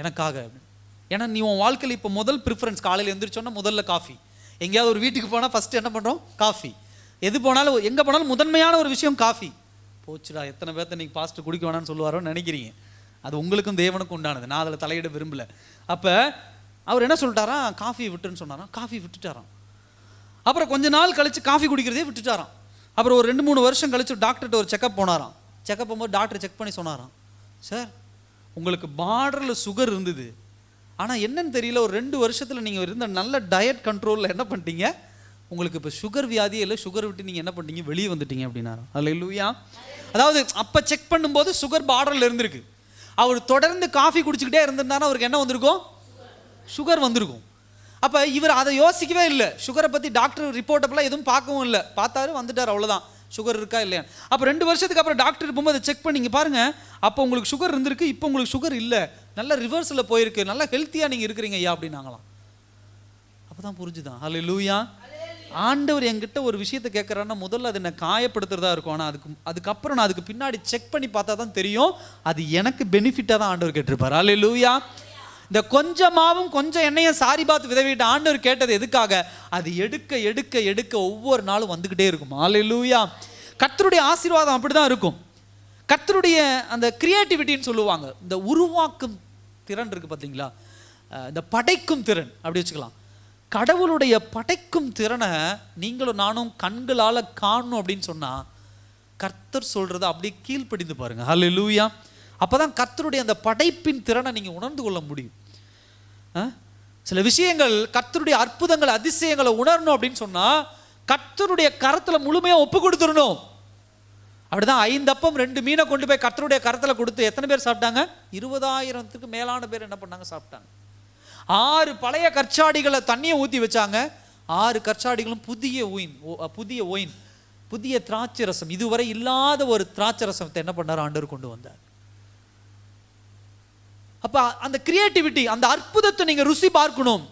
எனக்காக. ஏன்னா நீ உன் வாழ்க்கையில் இப்போ முதல் ப்ரிஃபரன்ஸ், காலையில் எழுந்திரிச்சோன்னா முதல்ல காஃபி. எங்கேயாவது ஒரு வீட்டுக்கு போனால் ஃபஸ்ட்டு என்ன பண்ணுறோம், காஃபி. எது போனாலும் எங்கே போனாலும் முதன்மையான ஒரு விஷயம் காஃபி. போச்சுடா, எத்தனை பேர்த்த நீங்கள் பாஸ்ட்டு குடிக்க வேணான்னு சொல்லுவாரோன்னு நினைக்கிறீங்க. அது உங்களுக்கும் தேவனுக்கும் உண்டானது, நான் அதில் தலையிட விரும்பலை. அப்போ அவர் என்ன சொல்லிட்டாராம், காஃபியை விட்டுன்னு சொன்னாராம். காஃபி விட்டுட்டாராம். அப்புறம் கொஞ்ச நாள் கழித்து காஃபி குடிக்கிறதே விட்டுட்டாராம். அப்புறம் ஒரு 2-3 வருஷம் கழித்து டாக்டர்கிட்ட ஒரு செக்கப் போனாராம். செக்கப் போகும்போது டாக்டர் செக் பண்ணி சொன்னாராம், சார் உங்களுக்கு பார்டரில் சுகர் இருந்தது, ஆனால் என்னன்னு தெரியல, ஒரு 2 வருஷத்தில் நீங்கள் இருந்த நல்ல டயட் கண்ட்ரோலில் என்ன பண்ணிட்டீங்க, உங்களுக்கு இப்போ சுகர் வியாதியே இல்லை, சுகர் விட்டு நீங்கள் என்ன பண்ணிட்டீங்க, வெளியே வந்துட்டீங்க அப்படின்னாரு. அல்லேலூயா. அதாவது அப்போ செக் பண்ணும்போது சுகர் பார்டரில் இருந்திருக்கு. அவர் தொடர்ந்து காஃபி குடிச்சுக்கிட்டே இருந்திருந்தாருன்னா அவருக்கு என்ன வந்திருக்கும், சுகர் வந்திருக்கும். அப்போ இவர் அதை யோசிக்கவே இல்லை, சுகரை பற்றி டாக்டர் ரிப்போர்ட்டப்பெல்லாம் எதுவும் பார்க்கவும் இல்லை, பார்த்தாரு வந்துட்டார், அவ்வளோதான், சுகர் இருக்கா இல்லையா. அப்போ 2 வருஷத்துக்கு அப்புறம் டாக்டர் போகும்போது செக் பண்ணிங்க பாருங்க, அப்போ உங்களுக்கு சுகர் இருந்திருக்கு, இப்போ உங்களுக்கு சுகர் இல்லை, நல்ல ரிவர்ஸில் போயிருக்கு, நல்லா ஹெல்த்தியாக நீங்கள் இருக்கிறீங்க ஐயா அப்படின்னாங்களாம். அப்போ தான் புரிஞ்சுதான். அல்லேலூயா. ஆண்டவர் என்கிட்ட ஒரு விஷயத்தை கேட்குறாருன்னா முதல்ல அது என்ன காயப்படுத்துறதா இருக்கும், ஆனால் அதுக்கப்புறம் நான் அதுக்கு பின்னாடி செக் பண்ணி பார்த்தா தான் தெரியும் அது எனக்கு பெனிஃபிட்டாக தான் ஆண்டவர் கேட்டிருப்பார். அல்லேலூயா. இந்த கொஞ்சமாவும் கொஞ்சம் எண்ணெயும் சாரி பார்த்து விதவிட்டு ஆண்டவர் கேட்டது எதுக்காக, அது எடுக்க எடுக்க எடுக்க ஒவ்வொரு நாளும் வந்துக்கிட்டே இருக்கும். அல்லேலூயா. கர்த்தருடைய ஆசீர்வாதம் அப்படி தான் இருக்கும். கர்த்தருடைய அந்த கிரியேட்டிவிட்டின்னு சொல்லுவாங்க, இந்த உருவாக்கும் திறன் இருக்குது பார்த்தீங்களா, இந்த படைக்கும் திறன் அப்படி வச்சுக்கலாம். கடவுளுடைய படைக்கும் திறனை நீங்களும் நானும் கண்களால் காணணும் அப்படின்னு சொன்னால் கர்த்தர் சொல்கிறத அப்படியே கீழ்ப்படிந்து பாருங்க. ஹல்லேலூயா. அப்போ தான் கர்த்தருடைய அந்த படைப்பின் திறனை நீங்கள் உணர்ந்து கொள்ள முடியும். சில விஷயங்கள் கர்த்தருடைய அற்புதங்கள் அதிசயங்களை உணரணும் அப்படின்னு சொன்னால் கர்த்தருடைய கரத்தில் முழுமையாக ஒப்பு கொடுத்துடணும். அப்படிதான் 5 அப்பம் 2 மீனை கொண்டு போய் கர்த்தருடைய கரத்தில் கொடுத்து எத்தனை பேர் சாப்பிட்டாங்க, 20,000க்கு மேலான பேர் என்ன பண்ணாங்க, சாப்பிட்டாங்க. 6 பழைய கற்சாடிகளை தண்ணியை ஊற்றி வச்சாங்க, 6 கற்சாடிகளும் புதிய ஒயின் புதிய திராட்சை ரசம், இதுவரை இல்லாத ஒரு திராட்சை ரசத்தை என்ன பண்ணார், ஆண்டவர் கொண்டு வந்தார். அப்ப அந்த கிரியேட்டிவிட்டி, அந்த அற்புதத்தை நீங்க ருசி பார்க்கணும்,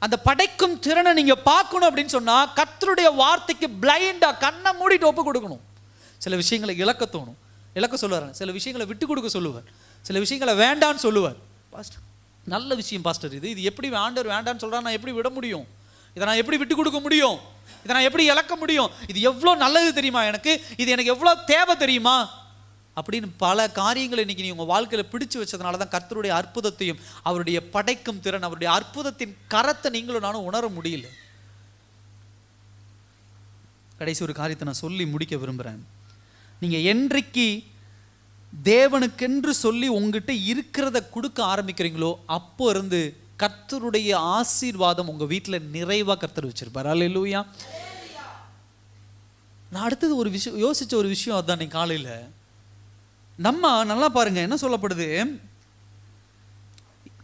அந்த படைக்கும் திறனை நீங்க பார்க்கணும் அப்படின்னு சொன்னா கர்த்தருடைய வார்த்தைக்கு பிளைண்டா கண்ணை மூடிட்டு ஒப்பு கொடுக்கணும். சில விஷயங்களை இழக்க சொல்லுவார், சில விஷயங்களை விட்டு கொடுக்க சொல்லுவார், சில விஷயங்களை வேண்டான்னு சொல்லுவார். பாஸ்டர் நல்ல விஷயம் பாஸ்டர், இது எப்படி ஆண்டவர் வேண்டான்னு சொல்றா, நான் எப்படி விட முடியும், இதை நான் எப்படி விட்டு கொடுக்க முடியும், இதை நான் எப்படி இழக்க முடியும், இது எவ்வளோ நல்லது தெரியுமா எனக்கு, இது எனக்கு எவ்வளோ தேவை தெரியுமா அப்படின்னு பல காரியங்களை இன்னைக்கு நீ உங்கள் வாழ்க்கையில் பிடிச்சு வச்சதுனால தான் கர்த்தருடைய அற்புதத்தையும் அவருடைய படைக்கும் திறன், அவருடைய அற்புதத்தின் கரத்தை நீங்களும் நானும் உணர முடியல. கடைசி ஒரு காரியத்தை நான் சொல்லி முடிக்க விரும்புகிறேன். நீங்கள் என்றைக்கு தேவனுக்கென்று சொல்லி உங்ககிட்ட இருக்கிறத கொடுக்க ஆரம்பிக்கிறீங்களோ அப்போ இருந்து கர்த்தருடைய ஆசீர்வாதம் உங்கள் வீட்டில் நிறைவாக கர்த்தர் வச்சிருப்பார். அல்லேலூயா. நான் அடுத்தது யோசிச்ச ஒரு விஷயம் அதுதான். நீ காலையில் நம்ம நல்லா பாருங்க, என்ன சொல்லப்படுது,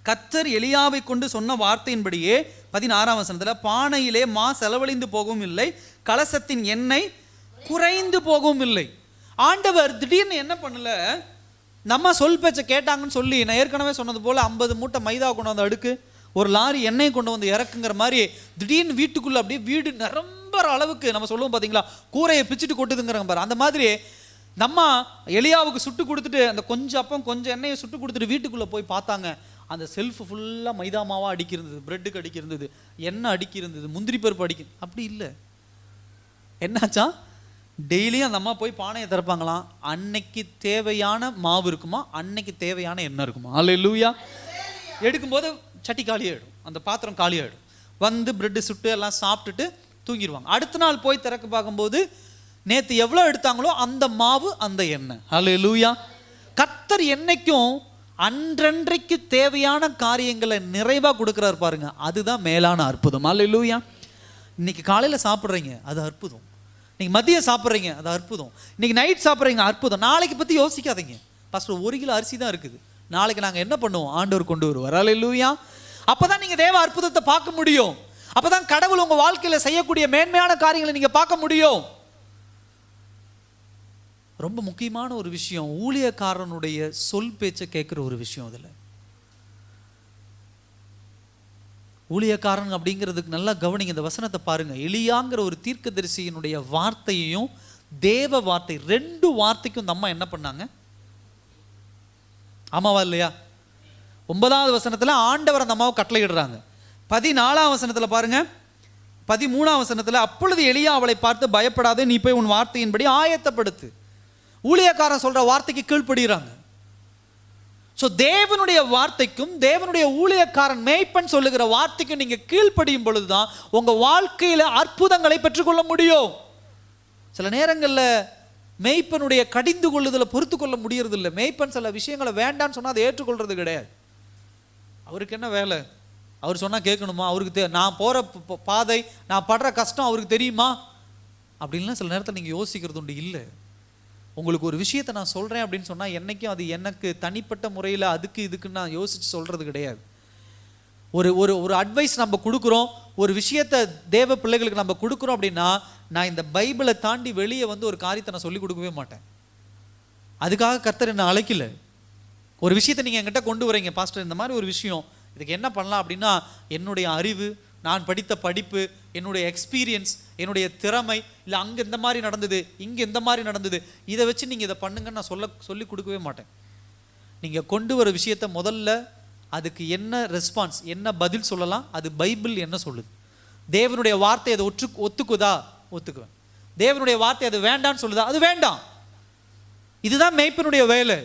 கர்த்தர் எலியாவை கொண்டு சொன்ன வார்த்தையின்படியே 16ஆம் வசனத்தில் பானையிலே மா செலவழிந்து போகவும் இல்லை, கலசத்தின் எண்ணெய் குறைந்து போகவும் இல்லை. ஆண்டவர் திடீர்னு என்ன பண்ணல, நம்ம சொல் பேச்சை கேட்டாங்கன்னு சொல்லி நான் ஏற்கனவே சொன்னது போல 50 மூட்டை மைதா கொண்டு வந்து அடுக்கு, ஒரு லாரி எண்ணெய் கொண்டு வந்து இறக்குங்கிற மாதிரி திடீர்னு வீட்டுக்குள்ள அப்படியே வீடு நிரம்புற அளவுக்கு நம்ம சொல்லுவோம் பார்த்தீங்களா, கூரையை பிச்சுட்டு கொட்டுதுங்கிறாங்க பாரு. அந்த மாதிரி நம்ம எலியாவுக்கு சுட்டு கொடுத்துட்டு அந்த கொஞ்சம் அப்பம் கொஞ்சம் எண்ணெயை சுட்டு கொடுத்துட்டு வீட்டுக்குள்ளே போய் பார்த்தாங்க. அந்த செல்ஃப் ஃபுல்லாக மைதா மாவாக அடிக்கிருந்தது, பிரெட்டுக்கு அடிக்கிருந்தது, எண்ணெய் அடிக்கிருந்தது, முந்திரி பருப்பு அடிக்க. அப்படி இல்லை, என்னாச்சா, டெய்லியும் அந்த அம்மா போய் பானையை திறப்பாங்களாம். அன்னைக்கு தேவையான மாவு இருக்குமா, அன்னைக்கு தேவையான எண்ணெய் இருக்குமா. அல்லேலூயா. எடுக்கும்போது சட்டி காலியாகிடும், அந்த பாத்திரம் காலியாகிடும். வந்து பிரெட்டு சுட்டு எல்லாம் சாப்பிட்டுட்டு தூங்கிடுவாங்க. அடுத்த நாள் போய் திறக்க பார்க்கும்போது நேற்று எவ்வளோ எடுத்தாங்களோ அந்த மாவு அந்த எண்ணெய். அல்லேலூயா. கர்த்தர் என்னைக்கும் அன்றன்றைக்கு தேவையான காரியங்களை நிறைவாக கொடுக்குறாரு பாருங்க, அதுதான் மேலான அற்புதம். அல்லேலூயா. இன்னைக்கு காலையில் சாப்பிட்றீங்க, அது அற்புதம். இன்னைக்கு மதியம் சாப்பிட்றீங்க, அது அற்புதம். இன்னைக்கு நைட் சாப்பிட்றீங்க, அற்புதம். நாளைக்கு பற்றி யோசிக்காதீங்க. ஃபஸ்ட்டு 1 கிலோ அரிசி தான் இருக்குது, நாளைக்கு நாங்கள் என்ன பண்ணுவோம், ஆண்டவர் கொண்டு வருவார். அல்லேலூயா. அப்போ தான் நீங்கள் தேவ அற்புதத்தை பார்க்க முடியும். அப்போ தான் கடவுள் உங்கள் வாழ்க்கையில் செய்யக்கூடிய மேன்மையான காரியங்களை நீங்கள் பார்க்க முடியும். ரொம்ப முக்கியமான ஒரு விஷயம், ஊழியக்காரனுடைய சொல் பேச்சை கேட்குற ஒரு விஷயம். அதில் ஊழியக்காரன் அப்படிங்கிறதுக்கு நல்லா கவனிங்க, இந்த வசனத்தை பாருங்க. எலியாங்கிற ஒரு தீர்க்கதரிசியினுடைய வார்த்தையையும் தேவ வார்த்தை, 2 வார்த்தைக்கும் இந்த அம்மா என்ன பண்ணாங்க, ஆமாவா இல்லையா? 9வது வசனத்தில் ஆண்டவர் அந்த அம்மாவை கட்டளையிடுறாங்க. 14ஆம் வசனத்தில் பாருங்க, 13ஆம் வசனத்தில் அப்பொழுது எலியா அவளை பார்த்து, பயப்படாதே, நீ போய் உன் வார்த்தையின்படி ஆயத்தப்படுத்து. ஊழியக்காரன் சொல்ற வார்த்தைக்கு கீழ்ப்படுகிறாங்க. ஸோ தேவனுடைய வார்த்தைக்கும் தேவனுடைய ஊழியக்காரன் மேய்ப்பன் சொல்லுகிற வார்த்தைக்கும் நீங்க கீழ்ப்படியும் பொழுதுதான் உங்க வாழ்க்கையில அற்புதங்களை பெற்றுக்கொள்ள முடியும். சில நேரங்களில் மேய்ப்பனுடைய கடிந்து கொள்ளுதலை பொறுத்து கொள்ள முடியறது இல்லை. மேய்ப்பன் சில விஷயங்களை வேண்டான்னு சொன்னால் அதை ஏற்றுக்கொள்றது கிடையாது. அவருக்கு என்ன வேலை, அவர் சொன்னால் கேட்கணுமா, அவருக்கு நான் போகிற பாதை, நான் படுற கஷ்டம் அவருக்கு தெரியுமா அப்படின்லாம் சில நேரத்தில் நீங்கள் யோசிக்கிறது உண்டு. இல்லை, உங்களுக்கு ஒரு விஷயத்தை நான் சொல்கிறேன் அப்படின்னு சொன்னால் என்றைக்கும் அது எனக்கு தனிப்பட்ட முறையில் அதுக்கு இதுக்குன்னு நான் யோசித்து சொல்கிறது கிடையாது. ஒரு ஒரு ஒரு அட்வைஸ் நம்ம கொடுக்குறோம், ஒரு விஷயத்தை தேவ பிள்ளைகளுக்கு நம்ம கொடுக்குறோம் அப்படின்னா, நான் இந்த பைபிளை தாண்டி வெளியே வந்து ஒரு காரியத்தை நான் சொல்லிக் கொடுக்கவே மாட்டேன். அதுக்காக கர்த்தர் என்னை அழைக்கல. ஒரு விஷயத்தை நீங்கள் என்கிட்ட கொண்டு வரீங்க, பாஸ்டர் இந்த மாதிரி ஒரு விஷயம், இதுக்கு என்ன பண்ணலாம் அப்படின்னா, என்னுடைய அறிவு, நான் படித்த படிப்பு, என்னுடைய எக்ஸ்பீரியன்ஸ், என்னுடைய திறமை, இல்லை அங்கே இந்த மாதிரி நடந்தது, இங்கே இந்த மாதிரி நடந்தது, இதை வச்சு நீங்கள் இதை பண்ணுங்கன்னு நான் சொல்லி கொடுக்கவே மாட்டேன். நீங்கள் கொண்டு வர விஷயத்தை முதல்ல அதுக்கு என்ன ரெஸ்பான்ஸ், என்ன பதில் சொல்லலாம், அது பைபிள் என்ன சொல்லுது. தேவனுடைய வார்த்தை அதை ஒத்துக்குதா, ஒத்துக்குவேன். தேவனுடைய வார்த்தை அது வேண்டான்னு சொல்லுதா, அது வேண்டாம். இதுதான் மேய்ப்பனுடைய வேலை.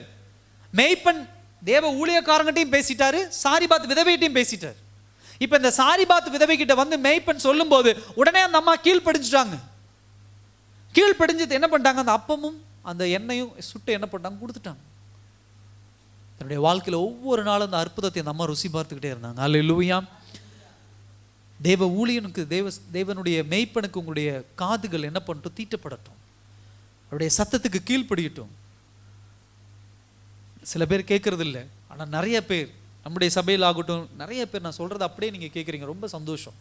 மேய்ப்பன் தேவ ஊழியக்காரங்கிட்டையும் பேசிட்டாரு, சாரிபாத் விதவைகிட்டையும் பேசிட்டார். இப்போ இந்த சாரிபாத் விதவை கிட்ட வந்து மேய்ப்பன் சொல்லும் போது உடனே அந்த அம்மா கீழ்ப்படிஞ்சிட்டாங்க. கீழ்ப்படிஞ்சது என்ன பண்ணிட்டாங்க, அந்த அப்பமும் அந்த எண்ணெயும் சுட்டு என்ன பண்ணிட்டாங்க, கொடுத்துட்டாங்க. தன்னுடைய வாழ்க்கையில் ஒவ்வொரு நாளும் அந்த அற்புதத்தை அந்த அம்மா ருசி பார்த்துக்கிட்டே இருந்தாங்க. அல்லேலூயா. தேவ ஊழியனுக்கு, தேவனுடைய மேய்ப்பனுக்கு உங்களுடைய காதுகள் என்ன பண்ணட்டும், தீட்டப்படட்டும், அவருடைய சத்தத்துக்கு கீழ்ப்படியட்டும். சில பேர் கேட்கறது இல்லை, ஆனால் நிறைய பேர் நம்முடைய சபையில் ஆகட்டும், நிறைய பேர் நான் சொல்கிறத அப்படியே நீங்கள் கேட்குறீங்க. ரொம்ப சந்தோஷம்.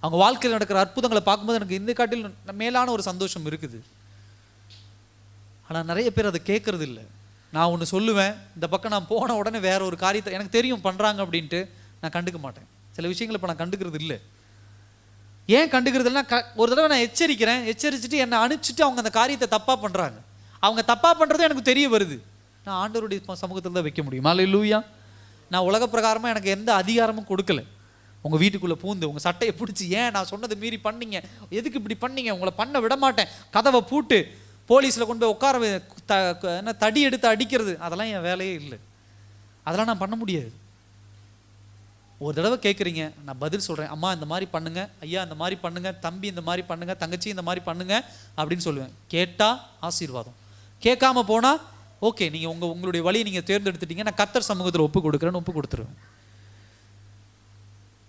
அவங்க வாழ்க்கையில் நடக்கிற அற்புதங்களை பார்க்கும்போது எனக்கு இந்த காட்டில் மேலான ஒரு சந்தோஷம் இருக்குது. ஆனால் நிறைய பேர் அதை கேட்கறது இல்லை. நான் ஒன்று சொல்லுவேன், இந்த பக்கம் நான் போன உடனே வேற ஒரு காரியத்தை எனக்கு தெரியும் பண்ணுறாங்க அப்படின்ட்டு நான் கண்டுக்க மாட்டேன். சில விஷயங்களை இப்போ நான் கண்டுக்கிறது இல்லை. ஏன் கண்டுக்கிறது இல்லைன்னா, ஒரு தடவை நான் எச்சரிச்சுட்டு என்னை அனுப்பிச்சிட்டு அவங்க அந்த காரியத்தை தப்பாக பண்ணுறாங்க. அவங்க தப்பாக பண்ணுறதும் எனக்கு தெரிய வருது. நான் ஆண்டவருடைய சமூகத்தில் தான் வைக்க முடியும். அல்லேலூயா. நான் உலக பிரகாரமாக எனக்கு எந்த அதிகாரமும் கொடுக்கல. உங்கள் வீட்டுக்குள்ளே பூந்து உங்கள் சட்டையை பிடிச்சி, ஏன் நான் சொன்னதை மீறி பண்ணீங்க, எதுக்கு இப்படி பண்ணீங்க, உங்களை பண்ண விட மாட்டேன், கதவை பூட்டு போலீஸில் கொண்டு போய் உட்கார என்ன தடி எடுத்து அடிக்கிறது, அதெல்லாம் என் வேலையே இல்லை. அதெல்லாம் நான் பண்ண முடியாது. ஒரு தடவை கேட்குறீங்க, நான் பதில் சொல்கிறேன். அம்மா இந்த மாதிரி பண்ணுங்க, ஐயா இந்த மாதிரி பண்ணுங்க, தம்பி இந்த மாதிரி பண்ணுங்க, தங்கச்சி இந்த மாதிரி பண்ணுங்க அப்படின்னு சொல்லுவேன். கேட்டால் ஆசீர்வாதம், கேட்காம போனால் ஓகே, நீங்கள் உங்களுடைய வழியை நீங்கள் தேர்ந்தெடுத்துட்டீங்க, நான் கர்த்தர் சமூகத்தில் ஒப்பு கொடுத்துருவேன்.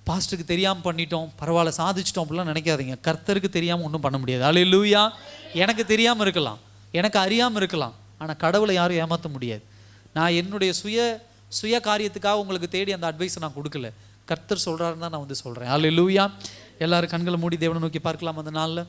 பாஸ்டருக்கு தெரியாமல் பண்ணிட்டோம், பரவாயில்ல சாதிச்சிட்டோம் அப்படிலாம் நினைக்காதீங்க. கர்த்தருக்கு தெரியாமல் ஒன்றும் பண்ண முடியாது. அல்லேலூயா. எனக்கு தெரியாமல் இருக்கலாம், எனக்கு அறியாமல் இருக்கலாம், ஆனால் கடவுளை யாரும் ஏமாற்ற முடியாது. நான் என்னுடைய சுய சுய காரியத்துக்காக உங்களுக்கு தேடி அந்த அட்வைஸை நான் கொடுக்கல. கர்த்தர் சொல்றாருன்னு தான் நான் வந்து சொல்றேன். அல்லேலூயா. எல்லாரும் கண்களை மூடி தேவனை நோக்கி பார்க்கலாம் அந்த நாள்ல.